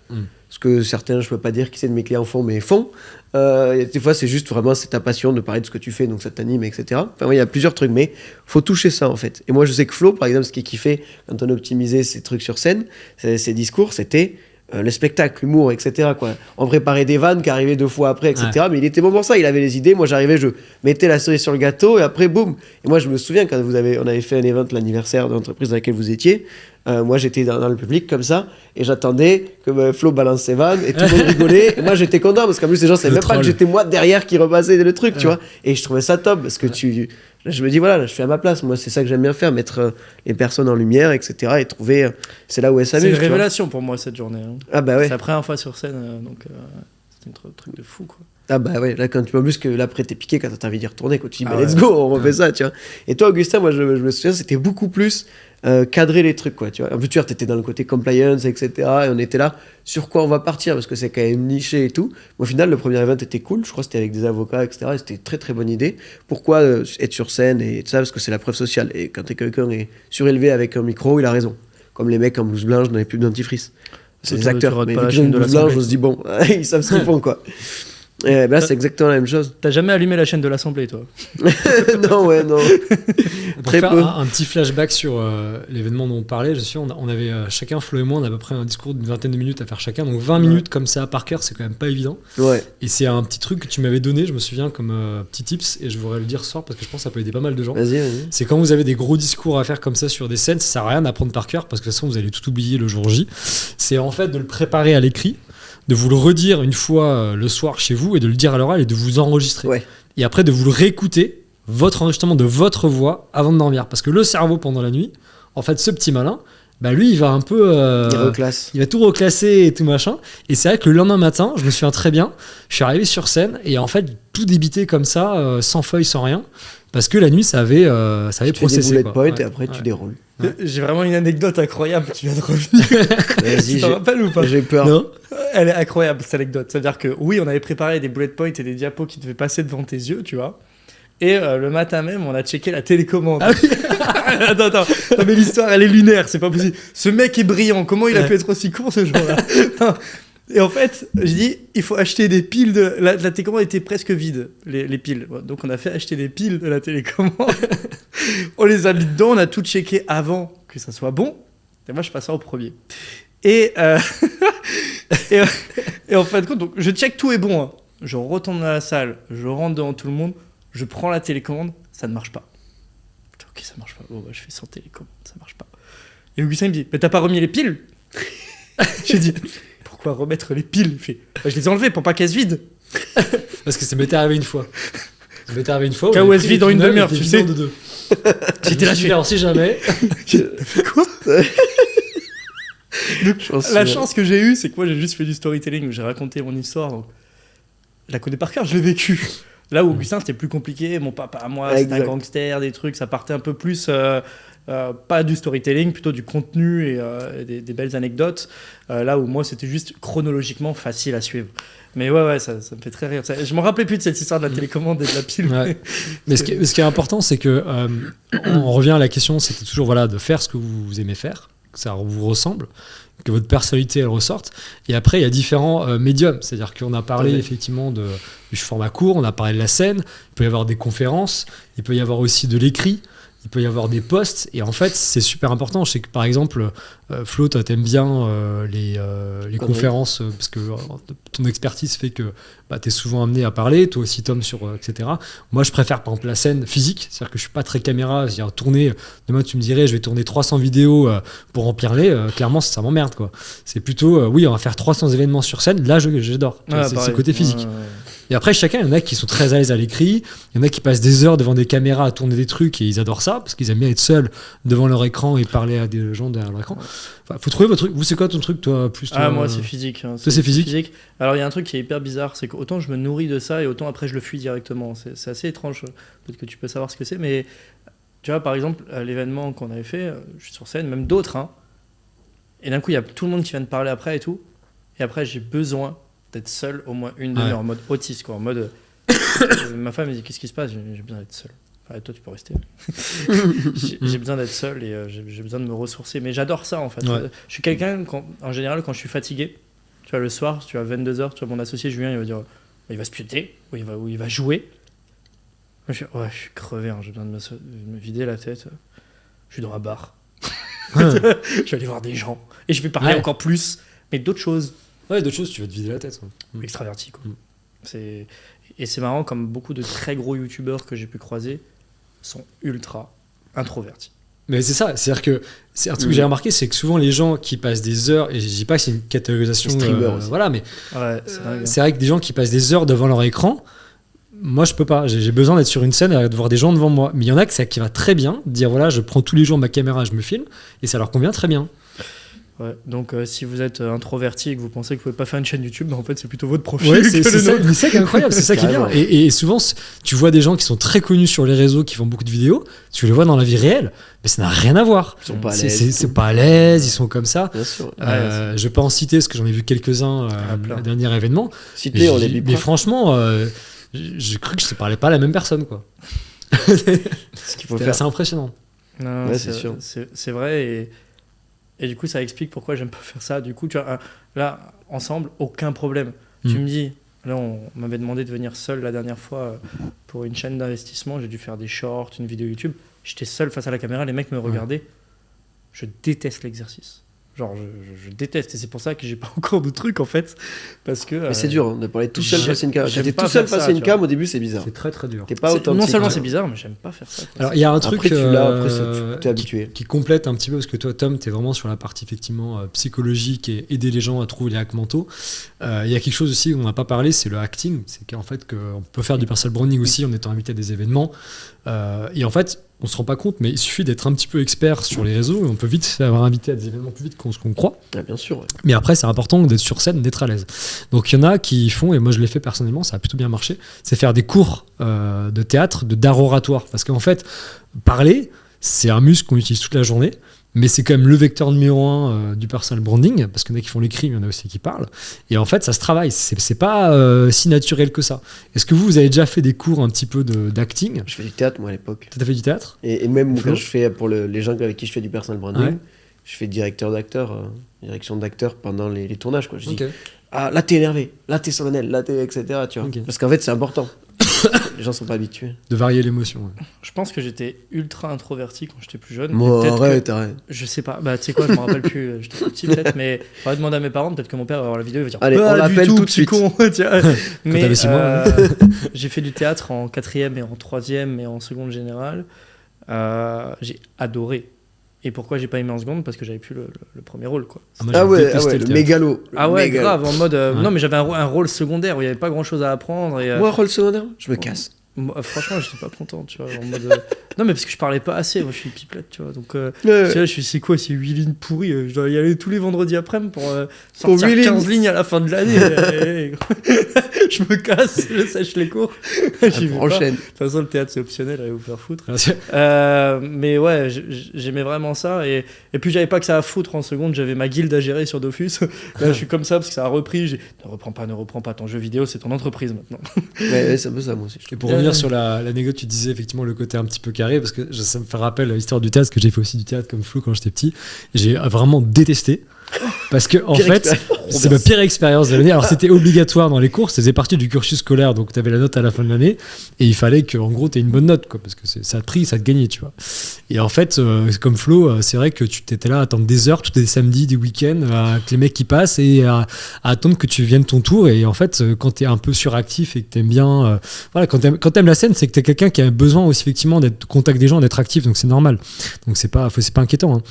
ce que certains, je peux pas dire qui c'est de mes clients font, mais font. Et des fois, c'est juste vraiment, c'est ta passion de parler de ce que tu fais, donc ça t'anime, etc. Enfin, il y a plusieurs trucs, mais faut toucher ça, en fait. Et moi, je sais que Flo, par exemple, ce qui kiffait quand on optimisait ses trucs sur scène, ses discours, c'était le spectacle, l'humour, etc. quoi. On préparait des vannes qui arrivaient 2 fois après, etc. Ouais. Mais il était bon pour ça, il avait les idées. Moi, j'arrivais, je mettais la cerise sur le gâteau et après, boum. Et moi, je me souviens quand on avait fait un event, l'anniversaire de l'entreprise dans laquelle vous étiez. Moi, j'étais dans le public comme ça et j'attendais que Flo balance ses vannes et tout le monde rigolait. Et moi, j'étais content parce qu'en plus, les gens savaient même pas que j'étais moi derrière qui repassait le truc, tu vois. Et je trouvais ça top parce que je me dis, voilà, là, je suis à ma place. Moi, c'est ça que j'aime bien faire, mettre les personnes en lumière, etc. Et trouver. C'est là où elles s'amusent. C'est une révélation pour moi cette journée. Hein. Ah bah ouais. C'est la première fois sur scène, donc c'était un truc de fou, quoi. Ah bah ouais, là quand tu vois plus que là après t'es piqué quand t'as envie d'y retourner, quand tu dis bah let's go, on refait ça, tu vois. Et toi Augustin, moi je me souviens, c'était beaucoup plus cadrer les trucs, quoi, tu vois. En plus tu vois, t'étais dans le côté compliance, etc. Et on était là, sur quoi on va partir, parce que c'est quand même niché et tout. Au final, le premier event était cool, je crois que c'était avec des avocats, etc. Et c'était très très bonne idée. Pourquoi être sur scène et tout ça, parce que c'est la preuve sociale. Et quand quelqu'un est surélevé avec un micro, il a raison. Comme les mecs en blouse blanche dans les pubs dentifrice. C'est des acteurs, mais vu qu'ils ont une blouse blanche, on se dit bon, ils savent ce qu'ils font, quoi. Et ben là, c'est exactement la même chose. T'as jamais allumé la chaîne de l'Assemblée, toi? Non, ouais, non. Pour faire un petit flashback sur l'événement dont on parlait, on avait chacun, Flo et moi, on a à peu près un discours d'une vingtaine de minutes à faire chacun. Donc 20 minutes comme ça par cœur, c'est quand même pas évident. Ouais. Et c'est un petit truc que tu m'avais donné, je me souviens, comme petit tips, et je voudrais le dire ce soir parce que je pense que ça peut aider pas mal de gens. Vas-y. C'est quand vous avez des gros discours à faire comme ça sur des scènes, ça sert à rien d'apprendre par cœur parce que de toute façon vous allez tout oublier le jour J. C'est en fait de le préparer à l'écrit, de vous le redire une fois le soir chez vous et de le dire à l'oral et de vous enregistrer. Ouais. Et après de vous le réécouter, votre enregistrement de votre voix avant de dormir. Parce que le cerveau pendant la nuit, en fait ce petit malin, bah lui il va un peu... il reclasse. Il va tout reclasser et tout machin. Et c'est vrai que le lendemain matin, je me souviens très bien, je suis arrivé sur scène et en fait tout débité comme ça, sans feuille, sans rien. Parce que la nuit ça avait processé. Tu fais des bullet points ouais. Et après tu déroules. Ouais. J'ai vraiment une anecdote incroyable, tu viens de revenir. Vas-y, tu t'en rappelles ou pas? J'ai peur. Non. Elle est incroyable cette anecdote. C'est-à-dire que oui, on avait préparé des bullet points et des diapos qui devaient passer devant tes yeux, tu vois. Et le matin même, on a checké la télécommande. Ah oui. Attends. Non, mais l'histoire, elle est lunaire, c'est pas possible. Ce mec est brillant. Comment il a pu être aussi con ce jour-là? Et en fait, je dis, il faut acheter des piles de... La télécommande était presque vide, les piles. Donc on a fait acheter des piles de la télécommande. On les a mis dedans, on a tout checké avant que ça soit bon. Et moi, je passe ça au premier. Et en fin de compte, donc, je check tout est bon. Hein. Je retourne dans la salle, je rentre devant tout le monde, je prends la télécommande, ça ne marche pas. Ok, ça marche pas. Bon, bah, je fais sans télécommande, ça marche pas. Et Augustin me dit, mais t'as pas remis les piles? J'ai dit, pourquoi remettre les piles? Il fait, bah, je les ai enlevées pour pas qu'elles se vident. Parce que ça m'était arrivé une fois. Ça m'était arrivé une fois. Quand elle se vide dans une demi-heure, tu sais. De deux. J'étais là, je fais, on sait jamais. T'as fait quoi? Donc, la chance que j'ai eue, c'est que moi j'ai juste fait du storytelling où j'ai raconté mon histoire. Donc, je la connais par cœur, je l'ai vécu. Là où Augustin c'était plus compliqué, mon papa à moi c'était un gangster, des trucs, ça partait un peu plus pas du storytelling, plutôt du contenu et des belles anecdotes. Là où moi c'était juste chronologiquement facile à suivre. Mais ouais, ça me fait très rire. Je m'en rappelais plus de cette histoire de la télécommande et de la pile. Ouais. Mais ce qui est important, c'est que on revient à la question, c'était toujours de faire ce que vous aimez faire, que ça vous ressemble, que votre personnalité elle ressorte. Et après, il y a différents médiums. C'est-à-dire qu'on a parlé effectivement du format court, on a parlé de la scène, il peut y avoir des conférences, il peut y avoir aussi de l'écrit, il peut y avoir des posts. Et en fait, c'est super important. Je sais que par exemple, Flo, toi, t'aimes bien les conférences parce que ton expertise fait que t'es souvent amené à parler. Toi aussi, Tom, etc. Moi, je préfère par exemple la scène physique. C'est-à-dire que je suis pas très caméra. C'est-à-dire tourner. Demain, tu me dirais, je vais tourner 300 vidéos pour remplir les. Clairement, ça m'emmerde, quoi. C'est plutôt, oui, on va faire 300 événements sur scène. Là, j'adore. C'est le côté physique. Et après, chacun, il y en a qui sont très à l'aise à l'écrit, il y en a qui passent des heures devant des caméras à tourner des trucs et ils adorent ça parce qu'ils aiment bien être seuls devant leur écran et parler à des gens derrière leur écran. Enfin, faut trouver votre truc. Vous, c'est quoi ton truc, toi, plus toi, moi, c'est physique. Hein. Toi, c'est physique. Alors, il y a un truc qui est hyper bizarre, c'est qu'autant je me nourris de ça et autant après je le fuis directement. C'est assez étrange. Peut-être que tu peux savoir ce que c'est, mais tu vois, par exemple, l'événement qu'on avait fait, je suis sur scène, même d'autres, hein, et d'un coup, il y a tout le monde qui vient de parler après et tout, et après, j'ai besoin d'être seul au moins une demi-heure en mode autiste, quoi, en mode ma femme me dit qu'est-ce qui se passe, j'ai besoin d'être seul. Enfin, toi tu peux rester. J'ai besoin d'être seul et j'ai besoin de me ressourcer, mais j'adore ça en fait. Je suis quelqu'un en général quand je suis fatigué, tu vois, le soir, tu vois, 22h, tu vois, mon associé Julien, il va dire, il va se pioter, ou il va jouer. Moi, je suis crevé, hein, j'ai besoin de me vider la tête. Je suis dans un bar. Je vais aller voir des gens. Et je vais parler encore plus, mais d'autres choses. Ouais, d'autres choses, tu vas te vider la tête. Extraverti, quoi. Et c'est marrant, comme beaucoup de très gros youtubeurs que j'ai pu croiser sont ultra introvertis. Mais c'est ça, c'est-à-dire que c'est un truc que j'ai remarqué, c'est que souvent les gens qui passent des heures, et je dis pas que c'est une catégorisation, voilà, mais c'est vrai que des gens qui passent des heures devant leur écran, moi je peux pas, j'ai besoin d'être sur une scène et de voir des gens devant moi. Mais il y en a qui va très bien, dire voilà, je prends tous les jours ma caméra, je me filme, et ça leur convient très bien. Ouais, donc si vous êtes introverti et que vous pensez que vous pouvez pas faire une chaîne YouTube, en fait c'est plutôt votre profil. Ouais, c'est ça qui est incroyable, c'est ça qui est bien. Et souvent tu vois des gens qui sont très connus sur les réseaux, qui font beaucoup de vidéos, tu les vois dans la vie réelle, mais ça n'a rien à voir. Ils sont pas à l'aise. C'est pas à l'aise, ils sont comme ça. Bien sûr. Je vais pas en citer parce que j'en ai vu quelques-uns le dernier événement. Citer, on les bip. Mais franchement, j'ai cru que je ne parlais pas à la même personne, quoi. Ce qu'il faut faire. C'est impressionnant. Non, ouais, c'est sûr. C'est vrai et du coup ça explique pourquoi j'aime pas faire ça. Du coup tu vois, là ensemble aucun problème. Tu me dis, là on m'avait demandé de venir seul la dernière fois pour une chaîne d'investissement, j'ai dû faire des shorts, une vidéo YouTube, j'étais seul face à la caméra, les mecs me regardaient. Je déteste l'exercice. Genre, je déteste, et c'est pour ça que j'ai pas encore de trucs en fait. Parce que. Mais c'est dur de parler tout seul face à une cam. J'étais tout seul face à une cam, au début c'est bizarre. C'est très très dur. T'es pas authentique. Non seulement c'est bizarre, mais j'aime pas faire ça. Alors il y a un truc. Après, t'es habitué. Qui complète un petit peu, parce que toi, Tom, t'es vraiment sur la partie effectivement psychologique et aider les gens à trouver les hacks mentaux. Il y a quelque chose aussi dont on n'a pas parlé, c'est le acting. C'est qu'en fait, on peut faire du personal branding aussi en étant invité à des événements. Et en fait, on se rend pas compte, mais il suffit d'être un petit peu expert sur les réseaux et on peut vite se faire inviter à des événements plus vite qu'on croit. Ah, bien sûr. Ouais. Mais après, c'est important d'être sur scène, d'être à l'aise. Donc il y en a qui font, et moi je l'ai fait personnellement, ça a plutôt bien marché, c'est faire des cours de théâtre, d'art oratoire. Parce qu'en fait, parler, c'est un muscle qu'on utilise toute la journée, mais c'est quand même le vecteur numéro 1 du personal branding, parce qu'il y en a qui font l'écrit, mais il y en a aussi qui parlent. Et en fait, ça se travaille. C'est pas si naturel que ça. Est-ce que vous avez déjà fait des cours un petit peu d'acting ? Je fais du théâtre, moi, à l'époque. T'as fait du théâtre ? Et même quand je fais, pour les gens avec qui je fais du personal branding, je fais direction d'acteur pendant les tournages. Quoi. Je dis, là, t'es énervé, là, t'es solennel, là, t'es etc. Tu vois. Parce qu'en fait, c'est important. Les gens sont pas habitués. De varier l'émotion. Ouais. Je pense que j'étais ultra introverti quand j'étais plus jeune. Moi, arrête. Je sais pas. Bah, tu sais quoi, je me rappelle plus. J'étais petit peut-être, mais il faudrait demander à mes parents. Peut-être que mon père va voir la vidéo, il va dire. Allez, on l'appelle tout de suite. Con, mais mois, j'ai fait du théâtre en 4e et en 3e et en seconde générale. J'ai adoré. Et pourquoi j'ai pas aimé en seconde ? Parce que j'avais plus le premier rôle, quoi. Le mégalo. Grave, en mode... Non, mais j'avais un rôle secondaire où il y avait pas grand chose à apprendre. Et, moi, rôle secondaire, je me casse. Moi, franchement, j'étais pas content, tu vois. En mode, non, mais parce que je parlais pas assez, moi je suis pipelette, tu vois. Donc, tu vois, je suis, c'est quoi ces 8 lignes pourries ? Je dois y aller tous les vendredis après-midi pour sortir 15 lignes à la fin de l'année. Je me casse, je sèche les cours. Enchaîne. De toute façon, le théâtre c'est optionnel, allez vous faire foutre. Mais ouais, j'aimais vraiment ça. Et puis j'avais pas que ça à foutre en seconde, j'avais ma guilde à gérer sur Dofus. Là, je suis comme ça parce que ça a repris. Ne reprends pas ton jeu vidéo, c'est ton entreprise maintenant. Ouais, c'est un peu ça, moi aussi. Et pour revenir sur l'anecdote, tu disais effectivement le côté un petit peu carré, parce que ça me fait rappel à l'histoire du théâtre, parce que j'ai fait aussi du théâtre comme Flo quand j'étais petit. J'ai vraiment détesté. Parce que, en fait, c'est ma pire expérience de l'année. Alors, c'était obligatoire dans les cours, ça faisait partie du cursus scolaire, donc tu avais la note à la fin de l'année, et il fallait qu'en gros, tu aies une bonne note, quoi, parce que ça te gagnait, tu vois. Et en fait, comme Flo, c'est vrai que tu t'étais là à attendre des heures, tous les samedis, des week-ends, que les mecs qui passent, et à attendre que tu viennes ton tour. Et en fait, quand tu es un peu suractif et que tu aimes bien. Voilà, quand t'aimes la scène, c'est que tu es quelqu'un qui a besoin aussi, effectivement, d'être au contact des gens, d'être actif, donc c'est normal. Donc, c'est pas inquiétant. Hein.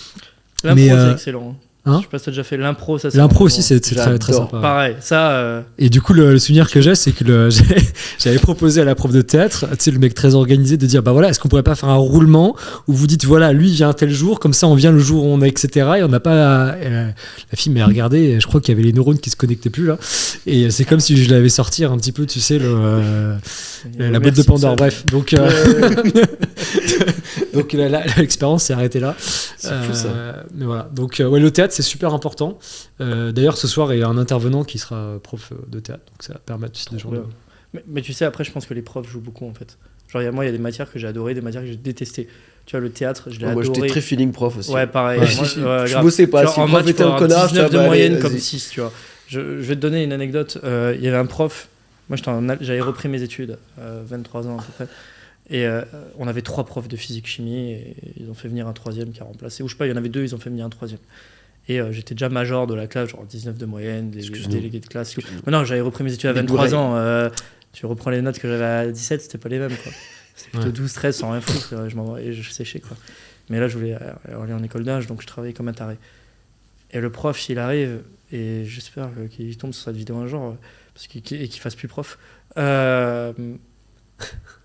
L'impro, c'est excellent. Hein, je sais pas si t'as déjà fait l'impro, ça. L'impro aussi, c'est très, très sympa. Pareil, ça. Et du coup, le souvenir que j'ai, c'est que j'avais proposé à la prof de théâtre, tu sais, le mec très organisé, de dire, bah voilà, est-ce qu'on pourrait pas faire un roulement où vous dites, voilà, lui vient tel jour, comme ça on vient le jour où on est, etc. Et on n'a pas. La fille m'a regardé, et je crois qu'il y avait les neurones qui se connectaient plus là. Et c'est comme si je l'avais sortir un petit peu, tu sais, la boîte de Pandore. Bref, donc. Donc l'expérience s'est arrêtée là. C'est fou ça. Mais voilà. Donc le théâtre c'est super important. D'ailleurs ce soir il y a un intervenant qui sera prof de théâtre, donc ça va permettre aussi des gens. Mais tu sais, après je pense que les profs jouent beaucoup en fait. Genre il y a des matières que j'ai adorées, des matières que j'ai détestées. Tu vois, le théâtre, je l'ai adoré. Moi j'étais très feeling prof aussi. Ouais, pareil. Je bossais pas. Si le prof était un connard, 19 de moyenne comme 6, tu vois. Je vais te donner une anecdote. Il y avait un prof, moi j'avais repris mes études, 23 ans à peu près, et on avait 3 profs de physique-chimie, et ils ont fait venir un 3e qui a remplacé, ou je sais pas, il y en avait 2, ils ont fait venir un 3e. Et j'étais déjà major de la classe, genre 19 de moyenne, des délégués de classe. Mais non, j'avais repris mes études à 23 ans. Tu reprends les notes que j'avais à 17, c'était pas les mêmes, quoi. C'était plutôt 12, 13, sans rien foutre, et je séchais, quoi. Mais là, je voulais aller en école d'ingé, donc je travaillais comme un taré. Et le prof, il arrive, et j'espère qu'il tombe sur cette vidéo un jour, et qu'il fasse plus prof. Il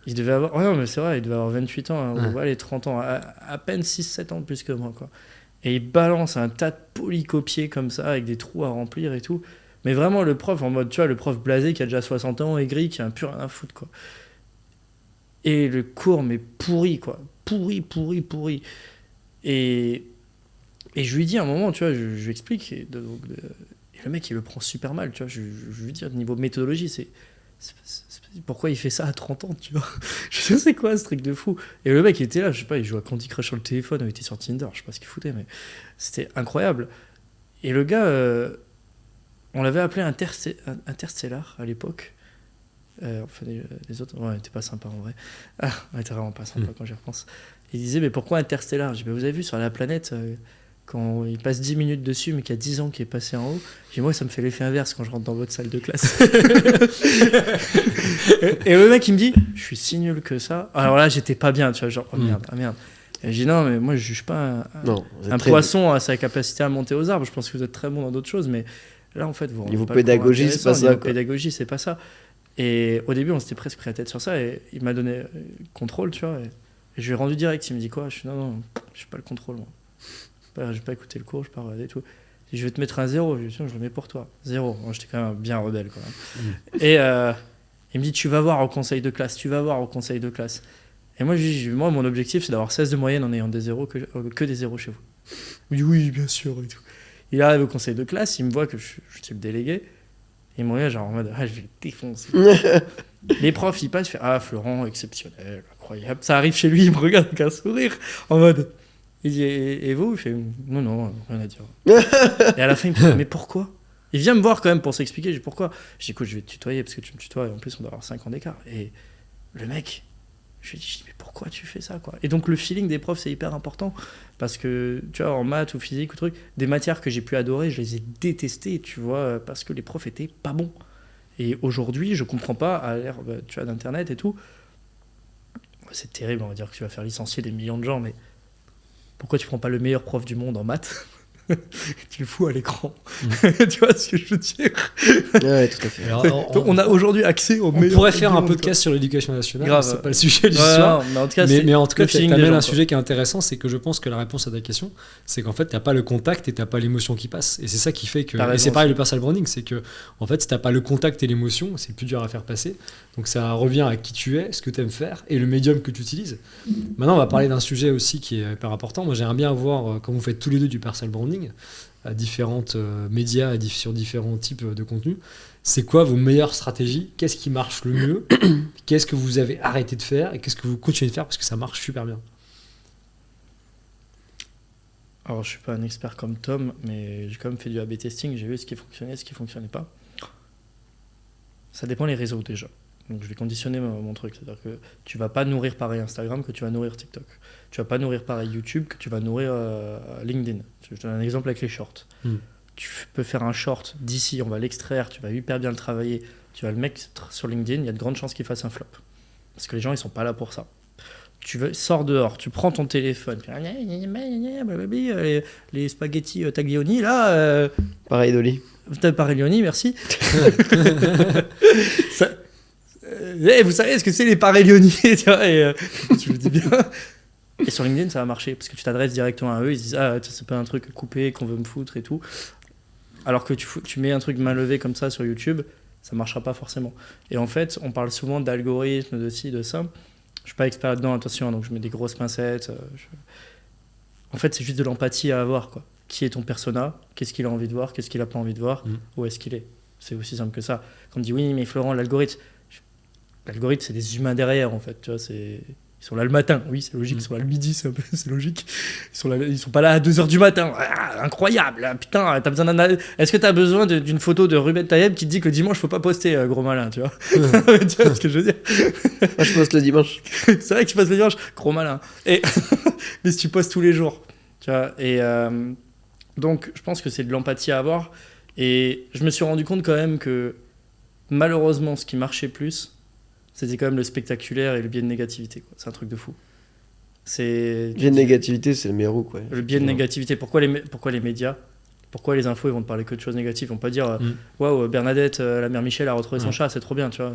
devait avoir... Ouais, non, mais c'est vrai, il devait avoir 28 ans, ou les 30 ans, à peine 6-7 ans de plus que moi, quoi. Et il balance un tas de polycopiés comme ça, avec des trous à remplir et tout. Mais vraiment, le prof, en mode, tu vois, le prof blasé qui a déjà 60 ans, aigri, qui a un plus rien à foutre, quoi. Et le cours, mais pourri, quoi. Pourri. Et je lui dis à un moment, tu vois, je lui explique, et le mec, il le prend super mal, tu vois. Je lui dis, niveau méthodologie, pourquoi il fait ça à 30 ans, tu vois. Je sais c'est quoi ce truc de fou. Et le mec, il était là, je sais pas, il jouait à Candy Crush sur le téléphone, il était sur Tinder, je sais pas ce qu'il foutait, mais c'était incroyable. Et le gars, on l'avait appelé Interstellar à l'époque. Enfin, les autres, ouais, il était pas sympa en vrai. Il était vraiment pas sympa quand j'y repense. Il disait, mais pourquoi Interstellar? Je dis, vous avez vu sur la planète, quand il passe 10 minutes dessus, mais qu'il y a 10 ans qu'il est passé en haut, je dis, moi, ça me fait l'effet inverse quand je rentre dans votre salle de classe. et le mec, il me dit, je suis si nul que ça. Alors là, j'étais pas bien, tu vois, genre, oh merde. Et je dis, non, mais moi, je juge pas un poisson à sa capacité à monter aux arbres. Je pense que vous êtes très bon dans d'autres choses, mais là, en fait, vous niveau pédagogie, c'est pas ça. Niveau pédagogie, c'est pas ça. Et au début, on s'était presque pris la tête sur ça, et il m'a donné contrôle, tu vois. Et je lui ai rendu direct. Il me dit quoi? Je suis non, je suis pas le contrôle, moi. Je vais pas écouter le cours, je pars et tout. Je vais te mettre un 0. Je lui dis, je le mets pour toi. 0. Moi, j'étais quand même bien rebelle, quand même. Et il me dit, tu vas voir au conseil de classe. Et moi, je dis, moi, mon objectif, c'est d'avoir 16 de moyenne en ayant des 0 que des 0 chez vous. Il me dit, oui, bien sûr, et tout. Il arrive au conseil de classe, il me voit que je suis le délégué. Il me regarde genre en mode, je vais le défoncer. Les profs, ils passent, ils font, Florent, exceptionnel, incroyable. Ça arrive chez lui, il me regarde avec un sourire, en mode, il dit, et vous? Il fait, non, rien à dire. Et à la fin, il me dit, mais pourquoi? Il vient me voir quand même pour s'expliquer, je dis, pourquoi? Je dis, écoute, je vais te tutoyer parce que tu me tutoies, et en plus, on doit avoir 5 ans d'écart. Et le mec, je lui dis, mais pourquoi tu fais ça, quoi? Et donc, le feeling des profs, c'est hyper important. Parce que, tu vois, en maths ou physique ou truc, des matières que j'ai pu adorer, je les ai détestées, tu vois, parce que les profs étaient pas bons. Et aujourd'hui, je comprends pas, à l'ère, tu vois, d'Internet et tout, c'est terrible, on va dire que tu vas faire licencier des millions de gens, mais pourquoi tu prends pas le meilleur prof du monde en maths? Tu le fous à l'écran. Tu vois ce que je veux dire? Ouais, tout à fait. Alors, donc, on a aujourd'hui accès au meilleur. On pourrait faire un podcast sur l'éducation nationale, c'est pas le sujet du soir. Mais en tout cas, tu amènes un sujet qui est intéressant, c'est que je pense que la réponse à ta question, c'est qu'en fait, t'as pas le contact et t'as pas l'émotion qui passe. Et c'est ça qui fait que. Et c'est pareil le personal branding, c'est que en fait, si t'as pas le contact et l'émotion, c'est le plus dur à faire passer. Donc ça revient à qui tu es, ce que tu aimes faire et le médium que tu utilises. Maintenant, on va parler d'un sujet aussi qui est hyper important. Moi, j'aimerais bien voir, comme vous faites tous les deux du personal branding, à différentes médias et sur différents types de contenus. C'est quoi vos meilleures stratégies? Qu'est-ce qui marche le mieux? Qu'est-ce que vous avez arrêté de faire? Et qu'est-ce que vous continuez de faire parce que ça marche super bien? Alors, je suis pas un expert comme Tom, mais j'ai quand même fait du A/B testing. J'ai vu ce qui fonctionnait, ce qui fonctionnait pas. Ça dépend les réseaux déjà. Donc, je vais conditionner mon truc. C'est-à-dire que tu vas pas nourrir pareil Instagram que tu vas nourrir TikTok. Tu vas pas nourrir pareil YouTube que tu vas nourrir LinkedIn. Je te donne un exemple avec les shorts. Tu peux faire un short d'ici, on va l'extraire, tu vas hyper bien le travailler, tu vas le mettre sur LinkedIn, il y a de grandes chances qu'il fasse un flop. Parce que les gens, ils sont pas là pour ça. Sors dehors, tu prends ton téléphone, les spaghettis taglioni, là... Pareil, Dolly. Pareglioni, merci. Vous savez ce que c'est les pareglioni? Tu le dis bien. Et sur LinkedIn, ça va marcher, parce que tu t'adresses directement à eux, ils se disent « c'est pas un truc coupé qu'on veut me foutre et tout ». Alors que tu mets un truc main levée comme ça sur YouTube, ça marchera pas forcément. Et en fait, on parle souvent d'algorithmes, de ci, de ça. Je suis pas expert là-dedans, attention, donc je mets des grosses pincettes. En fait, c'est juste de l'empathie à avoir, quoi. Qui est ton persona? Qu'est-ce qu'il a envie de voir? Qu'est-ce qu'il a pas envie de voir? Où est-ce qu'il est? C'est aussi simple que ça. Quand on dit « oui, mais Florent, l'algorithme », c'est des humains derrière, en fait, tu vois, Ils sont là le matin, oui, c'est logique. Ils sont là le midi, c'est logique. Ils sont pas là à 2h du matin. Ah, incroyable, ah, putain, t'as besoin est-ce que t'as besoin d'une photo de Ruben Tayeb qui te dit que le dimanche, faut pas poster, gros malin, tu vois? Tu vois ce que je veux dire? Moi, je poste le dimanche. C'est vrai que tu passes le dimanche, gros malin. Mais si tu postes tous les jours, tu vois. Donc, je pense que c'est de l'empathie à avoir. Et je me suis rendu compte quand même que, malheureusement, ce qui marchait plus, c'était quand même le spectaculaire et le biais de négativité, quoi. C'est un truc de fou. Le biais de négativité, c'est le meilleur quoi. Le biais de négativité. Pourquoi les médias, pourquoi les infos, ils vont te parler que de choses négatives? Ils vont pas dire waouh, Bernadette, la mère Michel a retrouvé son chat, c'est trop bien, tu vois.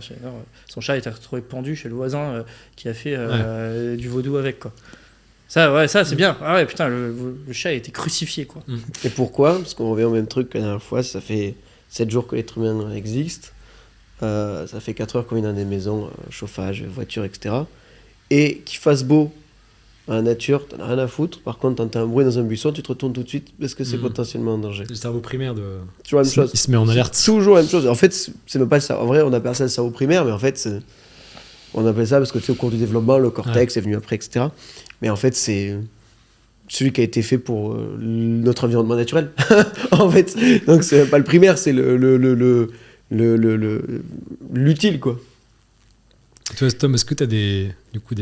Son chat a été retrouvé pendu chez le voisin qui a fait du vaudou avec, quoi. Ça, c'est bien. Ah ouais, putain, le chat a été crucifié, quoi. Et pourquoi? Parce qu'on revient au même truc que la dernière fois, ça fait 7 jours que l'être humain existe. Ça fait 4 heures qu'on est dans des maisons, chauffage, voiture, etc. Et qu'il fasse beau à la nature, t'en as rien à foutre. Par contre, t'entends un bruit dans un buisson, tu te retournes tout de suite parce que c'est potentiellement en danger. Le cerveau primaire toujours la même chose. Il se met en alerte. Toujours la même chose. En fait, c'est même pas le cerveau. En vrai, on appelle ça le cerveau primaire, mais en fait, on appelle ça parce que tu sais, au cours du développement, le cortex est venu après, etc. Mais en fait, c'est celui qui a été fait pour notre environnement naturel. En fait, donc c'est même pas le primaire, c'est l'utile, quoi. Toi, Tom, est-ce que tu as des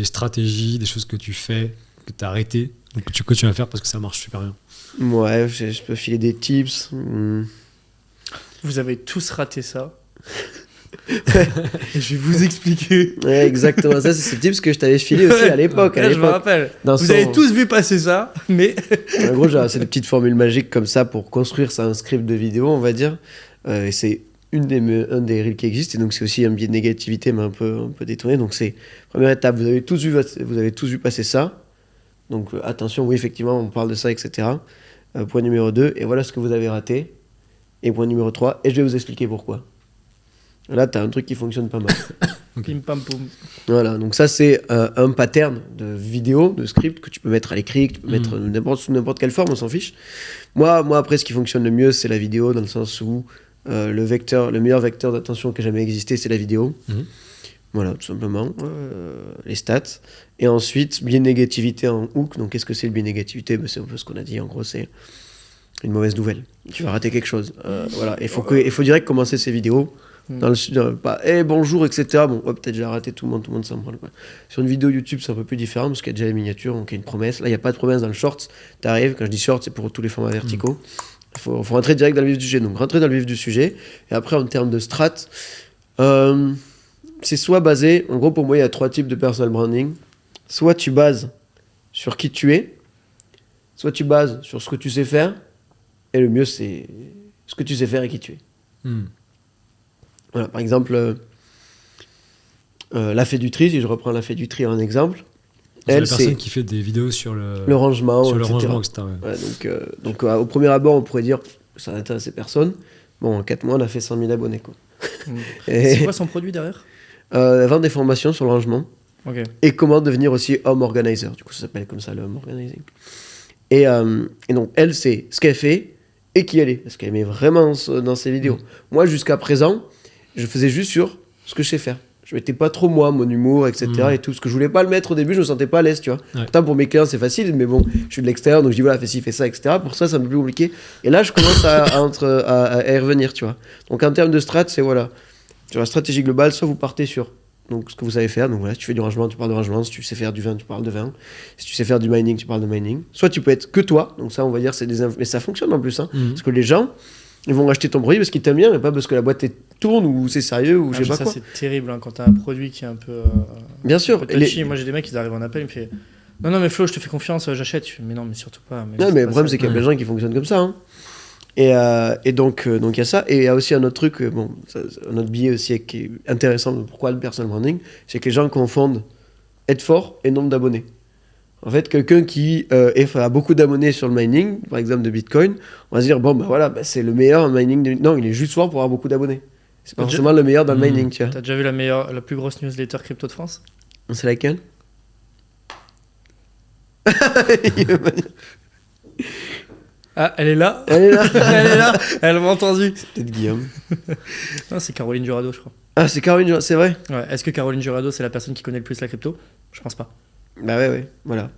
stratégies, des choses que tu fais, que tu as arrêtées, ou que tu continues à faire parce que ça marche super bien? Ouais, je peux filer des tips. Vous avez tous raté ça. Je vais vous expliquer. Ouais, exactement. Ça, c'est ce tips que je t'avais filé aussi à l'époque. Je me rappelle. Vous avez tous vu passer ça, mais... En gros, c'est des petites formules magiques comme ça pour construire ça, un script de vidéo, on va dire. Et c'est un des reels qui existe, et donc c'est aussi un biais de négativité, mais un peu détourné. Donc c'est première étape, vous avez tous vu passer ça. Donc attention, oui, effectivement, on parle de ça, etc. Point numéro 2, et voilà ce que vous avez raté. Et point numéro 3, et je vais vous expliquer pourquoi. Là, tu as un truc qui fonctionne pas mal. Pim pam poum. Voilà, donc ça c'est un pattern de vidéo, de script que tu peux mettre à l'écrit, que tu peux mettre sous n'importe quelle forme, on s'en fiche. Moi après, ce qui fonctionne le mieux, c'est la vidéo, dans le sens où le meilleur vecteur d'attention qui a jamais existé, c'est la vidéo. Voilà, tout simplement. Les stats. Et ensuite, biais de négativité en hook. Donc qu'est-ce que c'est le biais de négativité? C'est un peu ce qu'on a dit, en gros, c'est une mauvaise nouvelle. Tu vas rater quelque chose. Voilà, il faut direct commencer ces vidéos. Dans le pas bonjour, etc. Bon, peut-être déjà raté, tout le monde s'en branle, quoi. Sur une vidéo YouTube, c'est un peu plus différent parce qu'il y a déjà les miniatures, donc il y a une promesse. Là, il n'y a pas de promesse dans le short. T'arrives, quand je dis short, c'est pour tous les formats verticaux. Il faut rentrer direct dans le vif du sujet. Donc rentrer dans le vif du sujet. Et après, en termes de strat, c'est soit basé, en gros, pour moi, il y a 3 types de personal branding. Soit tu bases sur qui tu es, soit tu bases sur ce que tu sais faire, et le mieux, c'est ce que tu sais faire et qui tu es. Voilà, par exemple, la Fée du Tri, si je reprends la Fée du Tri en exemple. C'est la personne qui fait des vidéos sur le rangement, sur le etc. rangement, etc. Ouais, donc au premier abord, on pourrait dire ça n'intéresse personne. Bon, en 4 mois, on a fait 100 000 abonnés, quoi. C'est quoi son produit derrière? Vendre des formations sur le rangement. Okay. Et comment devenir aussi home organizer. Du coup, ça s'appelle comme ça, le home organizing. Et donc, elle, c'est ce qu'elle fait et qui elle est. Parce qu'elle met vraiment dans ses vidéos. Moi, jusqu'à présent, je faisais juste sur ce que je sais faire. Je mettais pas trop moi, mon humour, etc. et tout. Parce que je voulais pas le metêtre au début, je me sentais pas à l'aise, tu vois. Ouais. Pourtant, pour mes clients, c'est facile, mais bon, je suis de l'extérieur, donc je dis voilà, fais ci, fais ça, etc. Pour ça, c'est un peu plus compliqué. Et là, je commence à y revenir, tu vois. Donc, en termes de strat, c'est voilà. Sur la stratégie globale, soit vous partez sur donc, ce que vous savez faire. Donc, voilà, si tu fais du rangement, tu parles de rangement. Si tu sais faire du vin, tu parles de vin. Si tu sais faire du mining, tu parles de mining. Soit tu peux être que toi. Donc, ça, on va dire, c'est mais ça fonctionne en plus, hein. Parce que les gens, ils vont acheter ton produit parce qu'ils t'aiment bien, mais pas parce que la boîte tourne ou c'est sérieux ou je sais pas ça, quoi. C'est terrible hein, quand t'as un produit qui est un peu. Bien sûr. Moi, j'ai des mecs qui arrivent en appel, ils me font non, mais Flo, je te fais confiance, j'achète. Je fais, mais non, mais surtout pas. Mais le problème, c'est qu'il y a plein de gens qui fonctionnent comme ça. Hein. Et donc, il y a ça. Et il y a aussi un autre truc, un autre biais aussi qui est intéressant de pourquoi le personal branding, c'est que les gens confondent être fort et nombre d'abonnés. En fait, quelqu'un qui a beaucoup d'abonnés sur le mining, par exemple de Bitcoin, on va se dire, c'est le meilleur en mining. Non, il est juste fort pour avoir beaucoup d'abonnés. C'est pas forcément le meilleur dans le mining, tu vois. T'as déjà vu la plus grosse newsletter crypto de France? C'est laquelle? Ah, elle est là. Elle est là. Elle est là. Elle m'a entendu. C'est peut-être Guillaume. Non, c'est Caroline Jurado, je crois. Ah, c'est Caroline Jurado, c'est vrai? Ouais. Est-ce que Caroline Jurado, c'est la personne qui connaît le plus la crypto? Je pense pas. Bah ouais, voilà.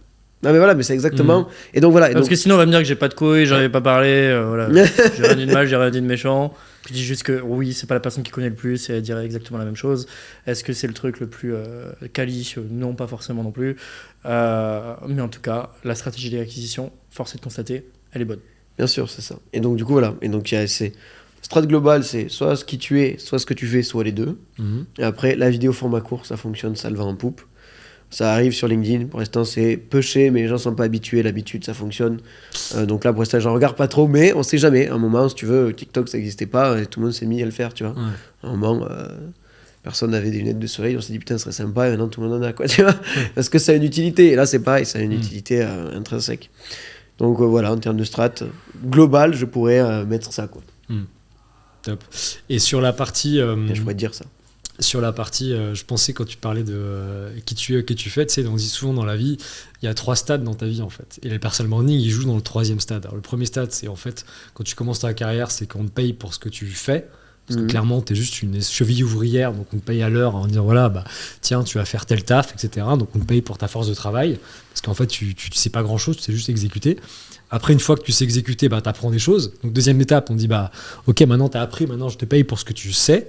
Non mais voilà, mais c'est exactement. Et donc voilà. Et Parce donc... que sinon on va me dire que j'ai pas de couilles, j'en avais pas parlé, voilà. J'ai rien dit de mal, j'ai rien dit de méchant. Je dis juste que oui, c'est pas la personne qui connaît le plus et elle dirait exactement la même chose. Est-ce que c'est le truc le plus quali? Non, pas forcément non plus. Mais en tout cas, la stratégie d'acquisition, force est de constater, elle est bonne. Bien sûr, c'est ça. Et donc du coup voilà. Et donc c'est strat global, c'est soit ce qui tu es, soit ce que tu fais, soit les deux. Et après la vidéo format court, ça fonctionne, ça le va en poupe. Ça arrive sur LinkedIn, pour l'instant c'est peu mais les gens sont pas habitués, l'habitude ça fonctionne. Donc là pour l'instant j'en regarde pas trop, mais on sait jamais. À un moment, si tu veux, TikTok ça n'existait pas et tout le monde s'est mis à le faire, tu vois. Ouais. À un moment, personne n'avait des lunettes de soleil, on s'est dit putain, ce serait sympa et maintenant tout le monde en a, quoi, tu vois. Parce que ça a une utilité, et là c'est pareil, ça a une utilité intrinsèque. Donc voilà, en termes de strat global, je pourrais mettre ça, quoi. Top. Et sur la partie. Et je pourrais te dire ça. Sur la partie, je pensais quand tu parlais de qui tu es, que tu fais, tu sais, on dit souvent dans la vie, il y a 3 stades dans ta vie en fait. Et les personal branding, ils jouent dans le 3e stade. Alors, le premier stade, c'est en fait, quand tu commences ta carrière, c'est qu'on te paye pour ce que tu fais. Parce que clairement, tu es juste une cheville ouvrière, donc on te paye à l'heure en disant voilà, bah, tiens, tu vas faire tel taf, etc. Donc on te paye pour ta force de travail. Parce qu'en fait, tu sais pas grand chose, tu sais juste exécuter. Après, une fois que tu sais exécuter, bah, tu apprends des choses. Donc, deuxième étape, on dit bah, ok, maintenant tu as appris, maintenant je te paye pour ce que tu sais.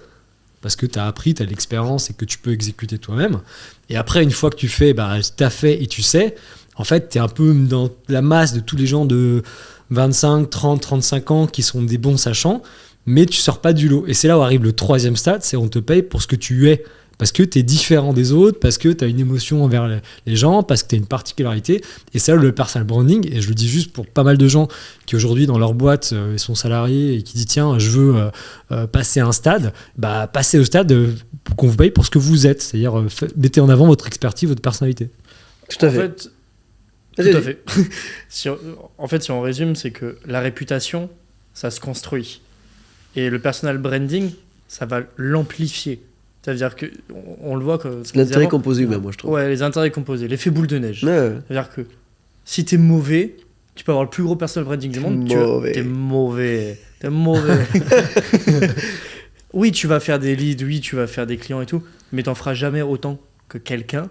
Parce que tu as appris, tu as l'expérience et que tu peux exécuter toi-même. Et après, une fois que tu fais, bah, tu as fait et tu sais, en fait, tu es un peu dans la masse de tous les gens de 25, 30, 35 ans qui sont des bons sachants, mais tu sors pas du lot. Et c'est là où arrive le 3e stade, c'est on te paye pour ce que tu es. Parce que tu es différent des autres, parce que tu as une émotion envers les gens, parce que tu as une particularité. Et c'est là le personal branding. Et je le dis juste pour pas mal de gens qui aujourd'hui dans leur boîte sont salariés et qui disent tiens, je veux passer un stade. Bah, passez au stade qu'on vous paye pour ce que vous êtes. C'est-à-dire mettez en avant votre expertise, votre personnalité. Tout à fait. Tout à fait. En fait, si on résume, c'est que la réputation, ça se construit. Et le personal branding, ça va l'amplifier. C'est-à-dire qu'on le voit que... C'est l'intérêt composé, moi je trouve. Ouais, les intérêts composés, l'effet boule de neige. Ouais. C'est-à-dire que si t'es mauvais, tu peux avoir le plus gros personal branding du monde. T'es mauvais. T'es mauvais. Oui, tu vas faire des leads, oui, tu vas faire des clients et tout, mais t'en feras jamais autant que quelqu'un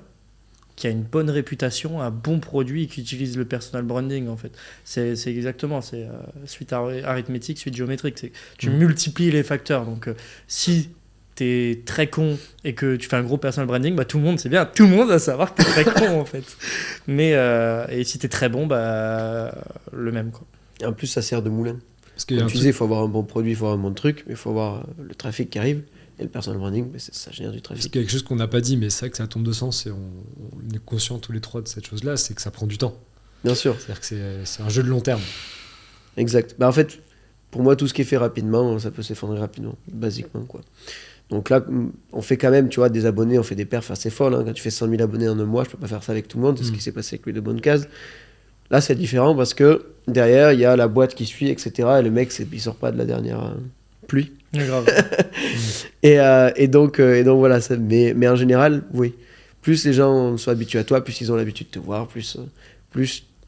qui a une bonne réputation, un bon produit et qui utilise le personal branding, en fait. C'est exactement, c'est suite arithmétique, suite géométrique. Tu multiplies les facteurs. Donc, si t'es très con et que tu fais un gros personal branding, bah tout le monde, c'est bien, tout le monde va savoir que t'es très con en fait. Mais et si t'es très bon, bah le même quoi. Et en plus, ça sert de moulin. Parce que comme tu disais, il faut avoir un bon produit, il faut avoir un bon truc, mais il faut avoir le trafic qui arrive. Et le personal branding, bah, ça génère du trafic. C'est quelque chose qu'on n'a pas dit, mais c'est vrai que ça tombe de sens et on est conscients tous les trois de cette chose-là, c'est que ça prend du temps. Bien sûr. C'est-à-dire que c'est un jeu de long terme. Exact. Bah, en fait, pour moi, tout ce qui est fait rapidement, ça peut s'effondrer rapidement, basiquement, quoi. Donc là, on fait quand même, tu vois, des abonnés, on fait des perfs assez folles. Hein. Quand tu fais 100 000 abonnés en un mois, je peux pas faire ça avec tout le monde. C'est ce qui s'est passé avec lui de Bonne-Case. Là, c'est différent parce que derrière, il y a la boîte qui suit, etc. Et le mec, il sort pas de la dernière pluie. Grave. et donc voilà. Mais en général, oui. Plus les gens sont habitués à toi, plus ils ont l'habitude de te voir, plus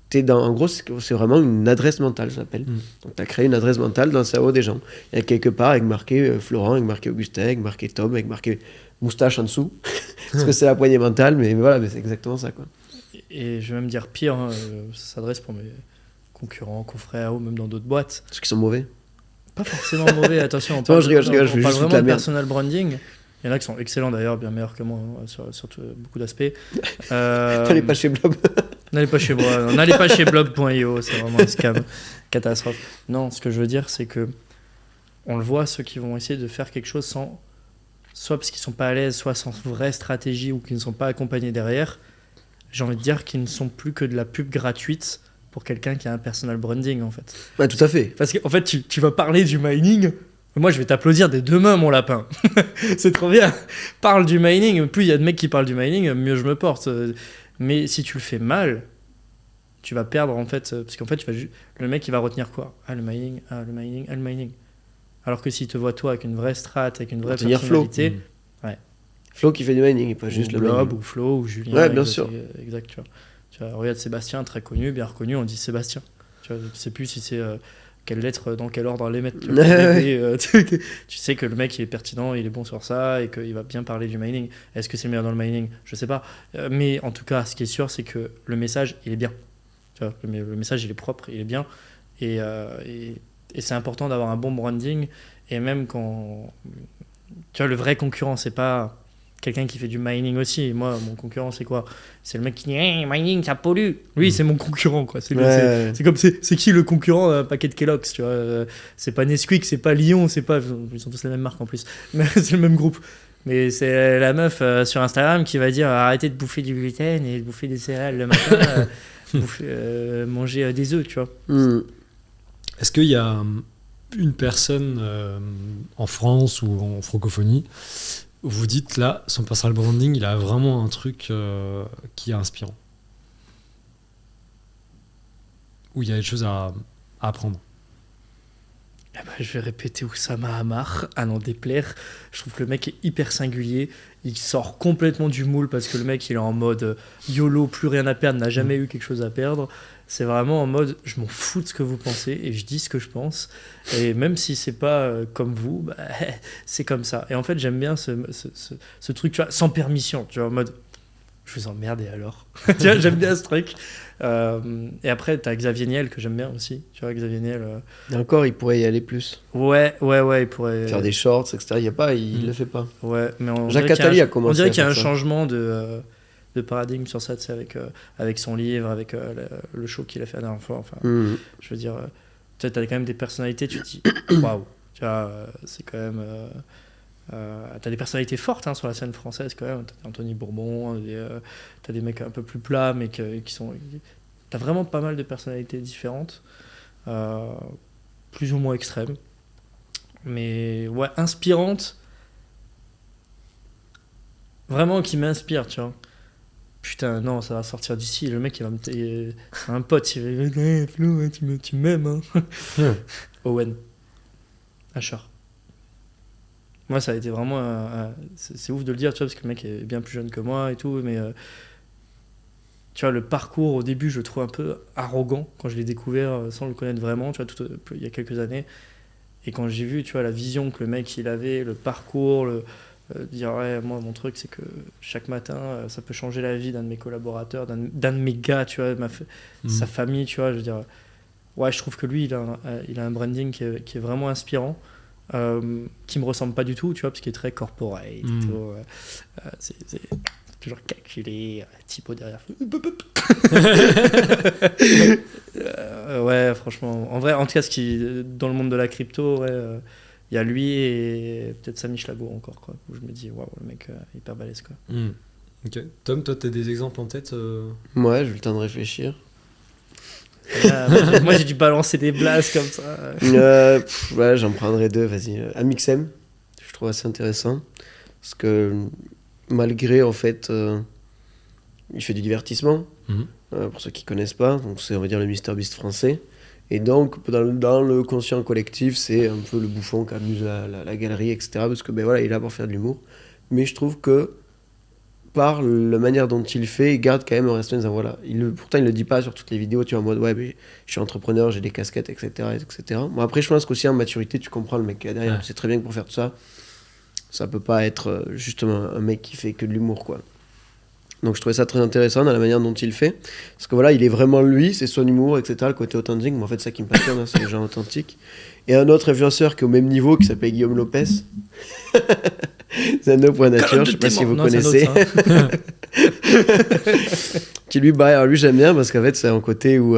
t'es dans. En gros, c'est vraiment une adresse mentale, ça s'appelle. Donc, tu as créé une adresse mentale dans le cerveau des gens. Il y a quelque part avec marqué Florent, avec marqué Augustin, avec marqué Tom, avec marqué moustache en dessous. Parce que c'est la poignée mentale, mais voilà, mais c'est exactement ça, quoi. Et je vais même dire pire, hein, ça s'adresse pour mes concurrents, confrères ou même dans d'autres boîtes. Ceux qui sont mauvais. Pas forcément mauvais, attention. On parle vraiment de personal branding. Il y en a qui sont excellents d'ailleurs, bien meilleurs que moi, hein, sur beaucoup d'aspects. N'allez pas chez Blob. N'allez pas chez moi, n'allez pas chez Blob.io, c'est vraiment un scam, catastrophe. Non, ce que je veux dire, c'est que on le voit, ceux qui vont essayer de faire quelque chose sans, soit parce qu'ils sont pas à l'aise, soit sans vraie stratégie ou qu'ils ne sont pas accompagnés derrière, j'ai envie de dire qu'ils ne sont plus que de la pub gratuite pour quelqu'un qui a un personal branding en fait. Ouais, tout à fait. Parce qu'en fait, tu vas parler du mining. Moi, je vais t'applaudir des deux mains, mon lapin. C'est trop bien. Parle du mining. Plus il y a de mecs qui parlent du mining, mieux je me porte. Mais si tu le fais mal, tu vas perdre en fait. Parce qu'en fait, le mec, il va retenir quoi ? Ah, le mining, ah, le mining, ah, le mining. Alors que s'il te voit toi avec une vraie strat, avec une vraie personnalité. Ouais. Flo qui fait du mining, et pas juste le Blob, mining. ou Flo, ou Julien. Ouais, bien sûr. Exact, tu vois, regarde Sébastien, très connu, bien reconnu, on dit Sébastien. Tu vois, je sais plus si c'est quelle lettre, dans quel ordre les mettre. Tu vois. Tu sais que le mec il est pertinent, il est bon sur ça et qu'il va bien parler du mining. Est-ce que c'est le meilleur dans le mining? Je sais pas. Mais en tout cas, ce qui est sûr, c'est que le message, il est bien. Tu vois, le message, il est propre, il est bien. Et c'est important d'avoir un bon branding. Et même quand... Tu vois, le vrai concurrent, c'est pas quelqu'un qui fait du mining aussi. Moi, mon concurrent, c'est quoi? C'est le mec qui dit hey, mining, ça pollue. Lui, c'est mon concurrent, quoi. C'est comme c'est qui le concurrent d'un paquet de Kellogg's, tu vois? C'est pas Nesquik, c'est pas Lion, c'est pas. Ils sont tous la même marque en plus, mais c'est le même groupe. Mais c'est la meuf sur Instagram qui va dire arrêtez de bouffer du gluten et de bouffer des céréales le matin, manger des œufs, tu vois. Est-ce qu'il y a une personne en France ou en francophonie où vous dites là, son personal branding, il a vraiment un truc qui est inspirant, où il y a des choses à apprendre? Eh ben, je vais répéter Oussama Hamar, à n'en déplaire. Je trouve que le mec est hyper singulier. Il sort complètement du moule parce que le mec il est en mode YOLO, plus rien à perdre, n'a jamais eu quelque chose à perdre. C'est vraiment en mode je m'en fous de ce que vous pensez et je dis ce que je pense. Et même si c'est pas comme vous, bah, c'est comme ça. Et en fait, j'aime bien ce truc, tu vois, sans permission, tu vois, en mode je vous emmerde et alors. Tu vois, j'aime bien ce truc. Et après, t'as Xavier Niel que j'aime bien aussi. Tu vois, Xavier Niel. Et encore, il pourrait y aller plus. Ouais, il pourrait. Faire des shorts, etc. Il le fait pas. Ouais, mais Jacques Attali a commencé. On dirait qu'il y a un changement de paradigme sur ça, tu sais, avec son livre, avec le show qu'il a fait la dernière fois. Enfin, je veux dire, tu sais, t'as quand même des personnalités, tu te dis, waouh, tu vois, c'est quand même. T'as des personnalités fortes sur la scène française quand même. T'as Anthony Bourbon, t'as des mecs un peu plus plats, mais qui sont. T'as vraiment pas mal de personnalités différentes, plus ou moins extrêmes, mais ouais, inspirantes. Vraiment qui m'inspire, tu vois. Putain, non, ça va sortir d'ici. Le mec, il va me. C'est un pote, il va dire hey, Flo, tu m'aimes, hein. Owen Asher. Moi, ça a été vraiment. C'est ouf de le dire, tu vois, parce que le mec est bien plus jeune que moi et tout, mais. Tu vois, le parcours, au début, je le trouve un peu arrogant quand je l'ai découvert sans le connaître vraiment, tu vois, il y a quelques années. Et quand j'ai vu, tu vois, la vision que le mec, il avait, le parcours, dire, ouais, moi, mon truc, c'est que chaque matin, ça peut changer la vie d'un de mes collaborateurs, d'un de mes gars, tu vois, sa famille, tu vois, je veux dire. Ouais, je trouve que lui, il a un branding qui est vraiment inspirant. Qui me ressemble pas du tout, tu vois, parce qu'il est très corporate et tout, c'est toujours calculé, typo derrière. Ouais, franchement, en vrai, en tout cas, dans le monde de la crypto, ouais, il y a lui et peut-être Samy Schlago encore, quoi, où je me dis, waouh, le mec hyper balèze, quoi. Ok. Tom, toi, t'as des exemples en tête Ouais, j'ai eu le temps de réfléchir. Moi j'ai dû balancer des blasts comme ça. Ouais, j'en prendrai deux, vas-y. Amixem, je trouve assez intéressant. Parce que malgré, en fait, il fait du divertissement, pour ceux qui ne connaissent pas. Donc c'est, on va dire, le MrBeast français. Et donc, dans le conscient collectif, c'est un peu le bouffon qui amuse la galerie, etc. Parce que, ben voilà, il est là pour faire de l'humour. Mais je trouve que par la manière dont il fait, il garde quand même un respect. Voilà. Pourtant, il ne le dit pas sur toutes les vidéos, tu vois, en mode, ouais, mais je suis entrepreneur, j'ai des casquettes, etc. etc. Bon, après, je pense qu'aussi en maturité, tu comprends le mec qui est derrière. Ouais. C'est très bien que pour faire tout ça, ça peut pas être justement un mec qui fait que de l'humour, quoi. Donc, je trouvais ça très intéressant dans la manière dont il fait. Parce que voilà, il est vraiment lui, c'est son humour, etc. Le côté authentique. Mais en fait, c'est ça qui me passionne, c'est les gens authentiques. Et un autre influenceur qui est au même niveau, qui s'appelle Guillaume Lopez. Zeno Point Nature, je sais pas si vous connaissez. Qui lui, alors lui j'aime bien parce qu'en fait c'est un côté où,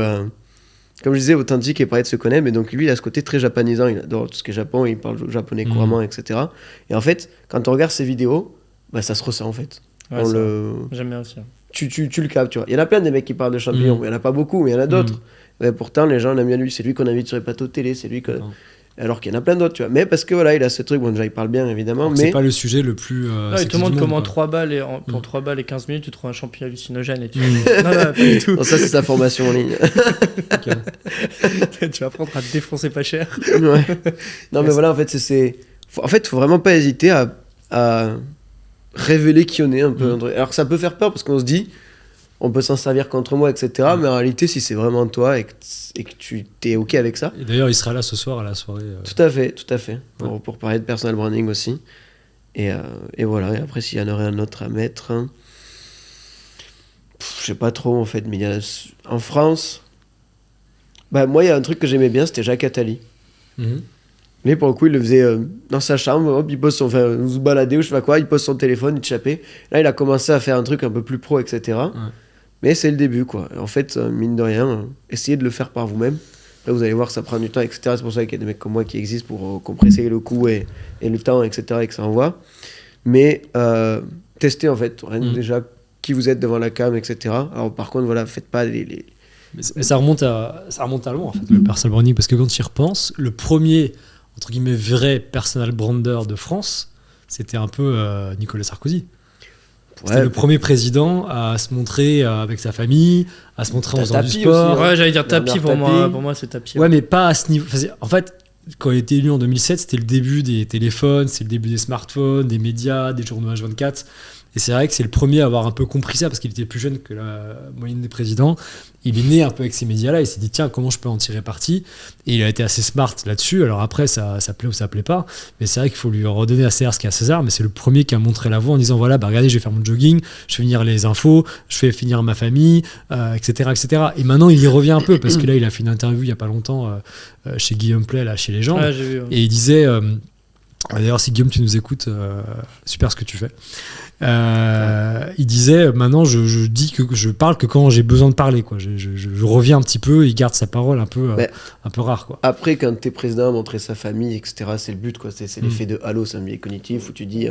comme je disais, authentique et pareil de se connaître, mais donc lui il a ce côté très japonisant, il adore tout ce qui est Japon, il parle japonais couramment, etc. Et en fait, quand on regarde ses vidéos, bah, ça se ressent en fait. Ouais, j'aime bien aussi. Tu le captes, tu vois. Il y en a plein des mecs qui parlent de champignons, il y en a pas beaucoup, mais il y en a d'autres. Mais pourtant, les gens l'aiment bien lui, c'est lui qu'on invite sur les plateaux de télé, c'est lui que... Alors qu'il y en a plein d'autres, tu vois. Mais parce que voilà, il a ce truc, bon déjà il parle bien évidemment, mais... C'est pas le sujet le plus... il te montre comment 3 balles et pour 3 balles et 15 minutes, tu trouves un champignon hallucinogène et tu... non, pas du tout. Non, ça c'est sa formation en ligne. Tu vas apprendre à te défoncer pas cher. Ouais. Non mais voilà, en fait, en fait, faut vraiment pas hésiter à révéler qui on est un peu. Alors que ça peut faire peur parce qu'on se dit... on peut s'en servir contre moi, etc. Mais en réalité, si c'est vraiment toi et que tu t'es OK avec ça. Et d'ailleurs, il sera là ce soir à la soirée. Tout à fait. Pour parler de personal branding aussi. Et voilà. Et après, s'il y en aurait un autre à mettre, je sais pas trop en fait. Mais en France, moi, il y a un truc que j'aimais bien, c'était Jacques Attali. Mais pour le coup, il le faisait dans sa chambre, hop, on se baladait ou je sais pas quoi, il pose son téléphone, il te chapait. Là, il a commencé à faire un truc un peu plus pro, etc. Ouais. Mais c'est le début, quoi. En fait, mine de rien, essayez de le faire par vous-même. Là, vous allez voir que ça prend du temps, etc. C'est pour ça qu'il y a des mecs comme moi qui existent pour compresser le coût et le temps, etc. et que ça envoie. Mais testez, en fait, déjà qui vous êtes devant la cam, etc. Alors, par contre, voilà, faites pas les... Mais ça remonte à loin, en fait, le personal branding, parce que quand tu y repenses, le premier, entre guillemets, vrai personal brander de France, c'était un peu Nicolas Sarkozy. C'était le premier président à se montrer avec sa famille, à se montrer en faisant du sport. Aussi, ouais, j'allais dire Tapi pour moi c'est Tapi. Ouais, mais pas à ce niveau. En fait, quand il a été élu en 2007, c'était le début des téléphones, c'est le début des smartphones, des médias, des journaux H24. Et c'est vrai que c'est le premier à avoir un peu compris ça parce qu'il était plus jeune que la moyenne des présidents. Il est né un peu avec ces médias-là. Il s'est dit, tiens, comment je peux en tirer parti ? Et il a été assez smart là-dessus. Alors après, ça plaît ou ça plaît pas. Mais c'est vrai qu'il faut lui redonner à César ce qu'il y a à César. Mais c'est le premier qui a montré la voie en disant, voilà, regardez, je vais faire mon jogging, je vais finir les infos, je vais finir ma famille, etc., etc. Et maintenant, il y revient un peu parce que là, il a fait une interview il y a pas longtemps chez Guillaume Play, là, chez les gens. Ouais, j'ai vu, ouais. Et il disait... d'ailleurs, si Guillaume, tu nous écoutes, super ce que tu fais. Il disait, maintenant, je dis que je parle que quand j'ai besoin de parler, quoi. Je reviens un petit peu, il garde sa parole un peu rare, quoi. Après, quand t'es président, montrer sa famille, etc., c'est le but, quoi. C'est l'effet de halo, c'est un biais cognitif où tu dis,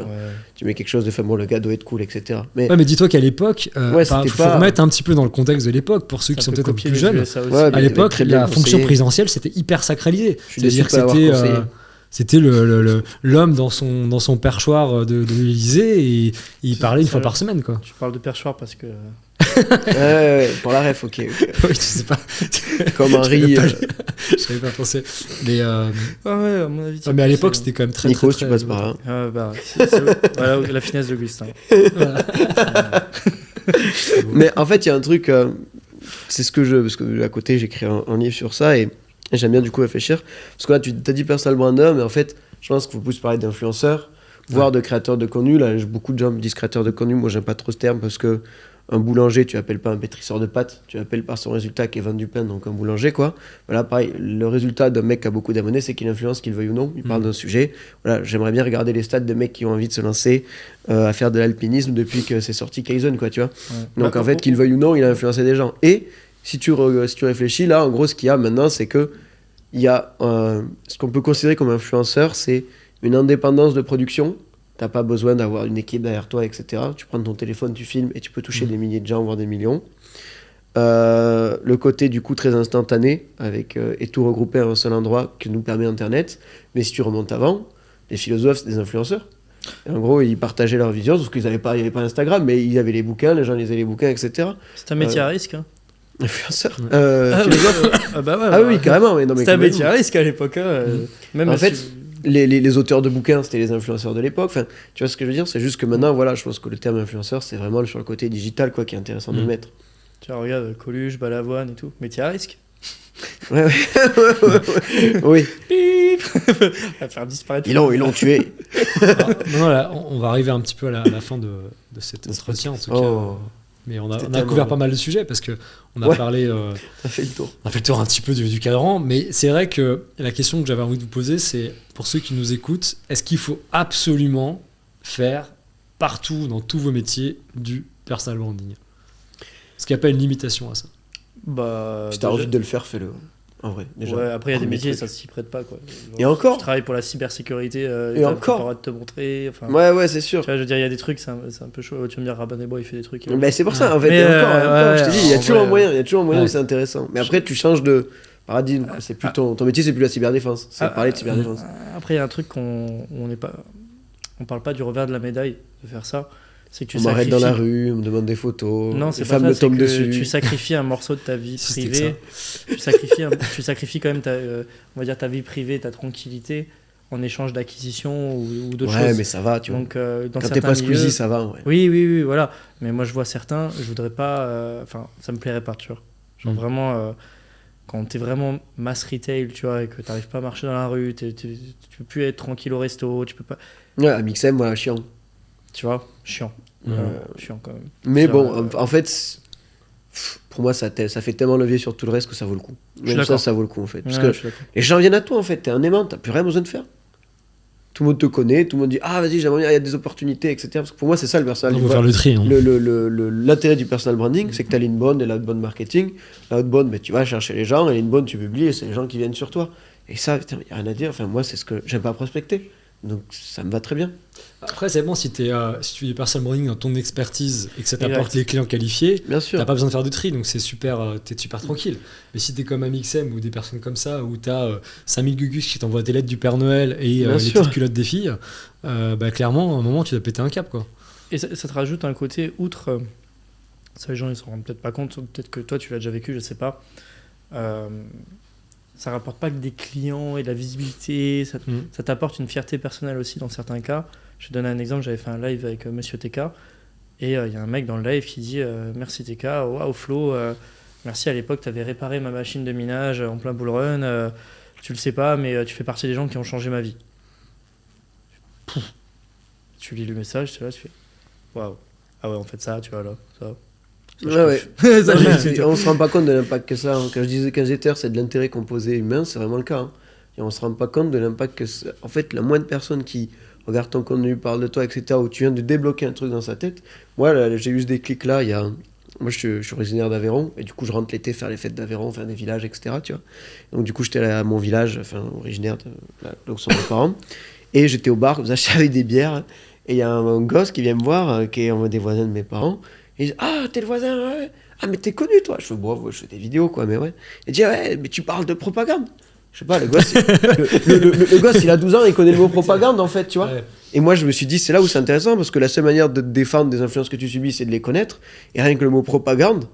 tu mets quelque chose de fameux, le gars doit être cool, etc. Mais dis-toi qu'à l'époque, faut remettre un petit peu dans le contexte de l'époque, pour ceux qui sont peut-être un peu plus jeunes. À l'époque, la fonction présidentielle, c'était hyper sacralisé. C'est-à-dire que c'était l'homme dans son perchoir de l'Élysée et il parlait une fois par semaine, quoi. Tu parles de perchoir parce que... pour la ref, ok. Oui, tu sais pas. Comme Henri. J'avais pas pensé. Mais, à mon avis. Mais à l'époque, c'était quand même très... Nico, très, tu passes par là. Voilà la finesse d'Augustin. Mais en fait, il y a un truc... c'est ce que parce que à côté, j'écris un livre sur ça et j'aime bien du coup réfléchir. Parce que là, tu as dit personal brander, mais en fait, je pense qu'il faut plus parler d'influenceurs, voire de créateurs de contenu. Là, beaucoup de gens me disent créateurs de contenu. Moi, j'aime pas trop ce terme parce que un boulanger, tu appelles pas un pétrisseur de pâtes, tu appelles par son résultat qui est vendre du pain, donc un boulanger, quoi. Voilà, pareil, le résultat d'un mec qui a beaucoup d'abonnés, c'est qu'il influence, qu'il veuille ou non. Il parle d'un sujet. Voilà, j'aimerais bien regarder les stats de mecs qui ont envie de se lancer à faire de l'alpinisme depuis que c'est sorti Kaizen, quoi, tu vois. Ouais. Donc, en fait, qu'il veuille ou non, il a influencé des gens. Et si tu réfléchis, là, en gros, ce qu'il y a maintenant, c'est que il y a ce qu'on peut considérer comme influenceur, c'est une indépendance de production. T'as pas besoin d'avoir une équipe derrière toi, etc. Tu prends ton téléphone, tu filmes et tu peux toucher des milliers de gens, voire des millions. Le côté du coup très instantané, et tout regroupé à un seul endroit que nous permet Internet. Mais si tu remontes avant, les philosophes, c'est des influenceurs. Et en gros, ils partageaient leur vision, parce qu'il n'y avait pas Instagram, mais ils avaient les bouquins, les gens lisaient les bouquins, etc. C'est un métier à risque, hein. Influenceur, philosophe. Oui, carrément. Mais non, mais c'était un métier à risque à l'époque. Même en fait, les auteurs de bouquins, c'était les influenceurs de l'époque. Enfin, tu vois ce que je veux dire ? C'est juste que maintenant, voilà, je pense que le terme influenceur, c'est vraiment sur le côté digital, quoi, qui est intéressant de le mettre. Tu vois, regarde, Coluche, Balavoine et tout. Métier à risque. Ouais. Oui. À faire disparaître. Ils l'ont tué. Non, là, on va arriver un petit peu à la fin de cet entretien, en tout cas. Mais on a couvert pas mal de sujets parce qu'on a parlé. On a fait le tour. On a fait le tour un petit peu du cadran. Mais c'est vrai que la question que j'avais envie de vous poser, c'est pour ceux qui nous écoutent, est-ce qu'il faut absolument faire partout, dans tous vos métiers, du personal branding ? Est-ce qu'il n'y a pas une limitation à ça ? Si t'as envie de le faire, fais-le. En vrai, déjà. Ouais, après, il y a des métiers, ça s'y prête pas, quoi. Et encore ? Tu travailles pour la cybersécurité, et encore ? Pas le droit de te montrer. Enfin, ouais, c'est sûr. Tu vois, je veux dire, il y a des trucs, c'est un peu chaud. Tu vas me dire, Raban et Bois, il fait des trucs. Mais c'est pour ça, en fait. Mais encore, je te dis, il y a toujours un moyen où c'est intéressant. Mais après, tu changes de paradigme. C'est plus ton métier, c'est plus la cyberdéfense. C'est parler de cyberdéfense. Après, il y a un truc on parle pas du revers de la médaille de faire ça. C'est que on m'arrête dans la rue, on me demande des photos, non, les femmes me tombent dessus. Tu sacrifies un morceau de ta vie privée, tu sacrifies quand même on va dire ta vie privée, ta tranquillité en échange d'acquisition ou d'autres Ouais, choses. mais ça va, tu vois. Donc, dans Quand t'es certains pas Squeezie, milieux- ça va, ouais. Oui, voilà. Mais moi, je vois certains, je voudrais pas. Enfin, ça me plairait pas, tu vois. Genre vraiment, quand t'es vraiment mass retail, tu vois, et que t'arrives pas à marcher dans la rue, tu peux plus être tranquille au resto, tu peux pas. Ouais, à Mixem, voilà, chiant. Tu vois, chiant. Ouais. Chiant quand même. Mais Ça, bon, en fait, pour moi, ça fait tellement levier sur tout le reste que ça vaut le coup. suis Même d'accord. ça vaut le coup, en fait. Parce Ouais, que je suis d'accord. les gens viennent à toi, en fait. T'es un aimant, t'as plus rien besoin de faire. Tout le monde te connaît, tout le monde dit ah vas-y j'aimerais bien, il y a des opportunités, etc. Parce que pour moi c'est ça le personal Il faut faire le tri. Hein. l'intérêt du personal branding, c'est que tu as l'inbound et l'outbound marketing. L'outbound, ben, tu vas chercher les gens, et l'inbound tu publies et c'est les gens qui viennent sur toi. Et ça, il n'y a rien à dire. Enfin, moi c'est ce que j'aime pas prospecter. Donc ça me va très bien. Après, c'est bon si tu fais du personal branding dans ton expertise et que ça t'apporte Exact. les clients qualifiés, Bien sûr. t'as pas besoin de faire de tri, donc c'est super, t'es super tranquille. Mais si t'es comme Amixem ou des personnes comme ça, où t'as 5000 gugus qui t'envoient des lettres du Père Noël et Bien les sûr. petites culottes des filles, bah clairement, à un moment, tu dois péter un cap, quoi. Et ça te rajoute un côté outre. Ça, les gens ils s'en rendent peut-être pas compte, peut-être que toi tu l'as déjà vécu, je sais pas. Ça rapporte pas que des clients et de la visibilité, ça t'apporte une fierté personnelle aussi dans certains cas. Je te donne un exemple, j'avais fait un live avec Monsieur TK et il y a un mec dans le live qui dit merci TK, waouh Flo, merci à l'époque tu avais réparé ma machine de minage en plein bull run, tu le sais pas mais tu fais partie des gens qui ont changé ma vie. Pouf. Tu lis le message, tu es là, tu fais waouh, ah ouais en fait ça tu vois là, ça. Ouais. Ça, Non, j'ai mais kiffé. on se rend pas compte de l'impact que ça. Hein. Quand je disais 15 Ether, c'est de l'intérêt composé humain, c'est vraiment le cas. Hein. Et on se rend pas compte de l'impact que ça... En fait, la moindre personne qui regarde ton contenu, parle de toi, etc., où tu viens de débloquer un truc dans sa tête. Moi, là, j'ai eu ce déclic-là, il y a... Moi, je suis originaire d'Aveyron, et du coup, je rentre l'été faire les fêtes d'Aveyron, faire des villages, etc., tu vois. Donc, du coup, j'étais allé à mon village, enfin, originaire de là où sont mes parents, et j'étais au bar, vous achetez avec des bières, et il y a un gosse qui vient me voir, qui est un des voisins de mes parents, et il dit « Ah, t'es le voisin, ouais. Ah, mais t'es connu, toi ?» Je fais « Bon, ouais, je fais des vidéos, quoi, mais ouais. » Il dit « Ouais, mais tu parles de propagande. » Je sais pas, le gosse, le gosse, il a 12 ans, il connaît le mot propagande, en fait, tu vois. Ouais. Et moi, je me suis dit, c'est là où c'est intéressant, parce que la seule manière de te défendre des influences que tu subis, c'est de les connaître. Et rien que le mot propagande,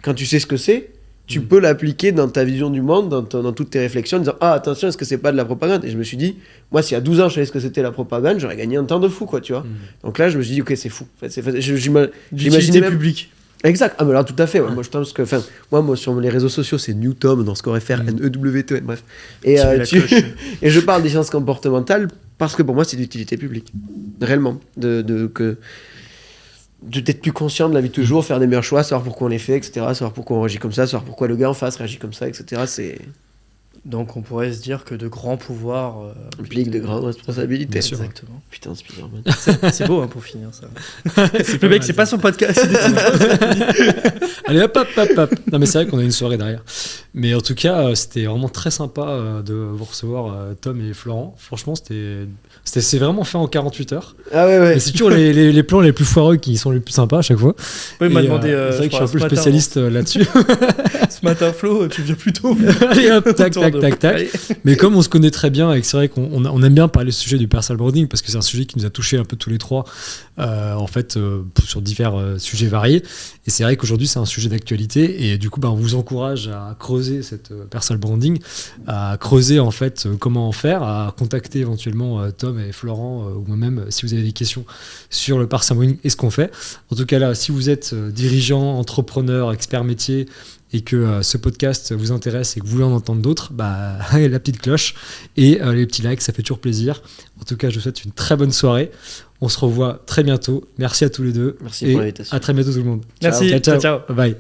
quand tu sais ce que c'est, tu peux l'appliquer dans ta vision du monde, dans toutes tes réflexions, en disant « Ah, attention, est-ce que c'est pas de la propagande ?» Et je me suis dit, moi, si à 12 ans, je savais ce que c'était la propagande, j'aurais gagné un temps de fou, quoi, tu vois. Donc là, je me suis dit, ok, c'est fou. En fait, j'imaginais D'utilité même... publique. Exact, ah mais là tout à fait, ouais. Moi je pense que, enfin, moi sur les réseaux sociaux c'est Newtom dans Score FR, NEWT, bref. Et, La cloche. et je parle des sciences comportementales parce que pour moi c'est d'utilité publique, réellement, d'être plus conscient de la vie de tous les jours, faire des meilleurs choix, savoir pourquoi on les fait, etc., savoir pourquoi on réagit comme ça, savoir pourquoi le gars en face réagit comme ça, etc. C'est Donc on pourrait se dire que de grands pouvoirs implique de grandes responsabilités. Bien sûr. Exactement. Putain, Spider-Man. C'est beau hein, pour finir ça. Le mec, c'est pas son podcast. Allez hop hop hop hop. Non mais c'est vrai qu'on a une soirée derrière. Mais en tout cas, c'était vraiment très sympa de vous recevoir Tom et Florent. Franchement, c'est vraiment fait en 48 heures. Ah ouais, ouais. Et c'est toujours les plans les plus foireux qui sont les plus sympas à chaque fois. Oui, il m'a Et, demandé. c'est vrai que je suis un peu ce le matin, spécialiste là-dessus. Ce matin, Flo, tu viens plus tôt. Allez hop, tac tac tac tac. Allez. Mais comme on se connaît très bien et que c'est vrai qu'on aime bien parler du sujet du personal branding parce que c'est un sujet qui nous a touché un peu tous les trois en fait sur divers sujets variés, et c'est vrai qu'aujourd'hui c'est un sujet d'actualité et du coup on vous encourage à creuser cette personal branding, à creuser en fait comment en faire, à contacter éventuellement Tom et Florent ou moi-même si vous avez des questions sur le personal branding et ce qu'on fait. En tout cas là, si vous êtes dirigeant, entrepreneur, expert métier et que ce podcast vous intéresse et que vous voulez en entendre d'autres, bah, la petite cloche et les petits likes, ça fait toujours plaisir. En tout cas, je vous souhaite une très bonne soirée. On se revoit très bientôt. Merci à tous les deux. Merci et pour l'invitation. à très bientôt tout le monde. Merci. Ciao, ciao. Ciao. Bye bye.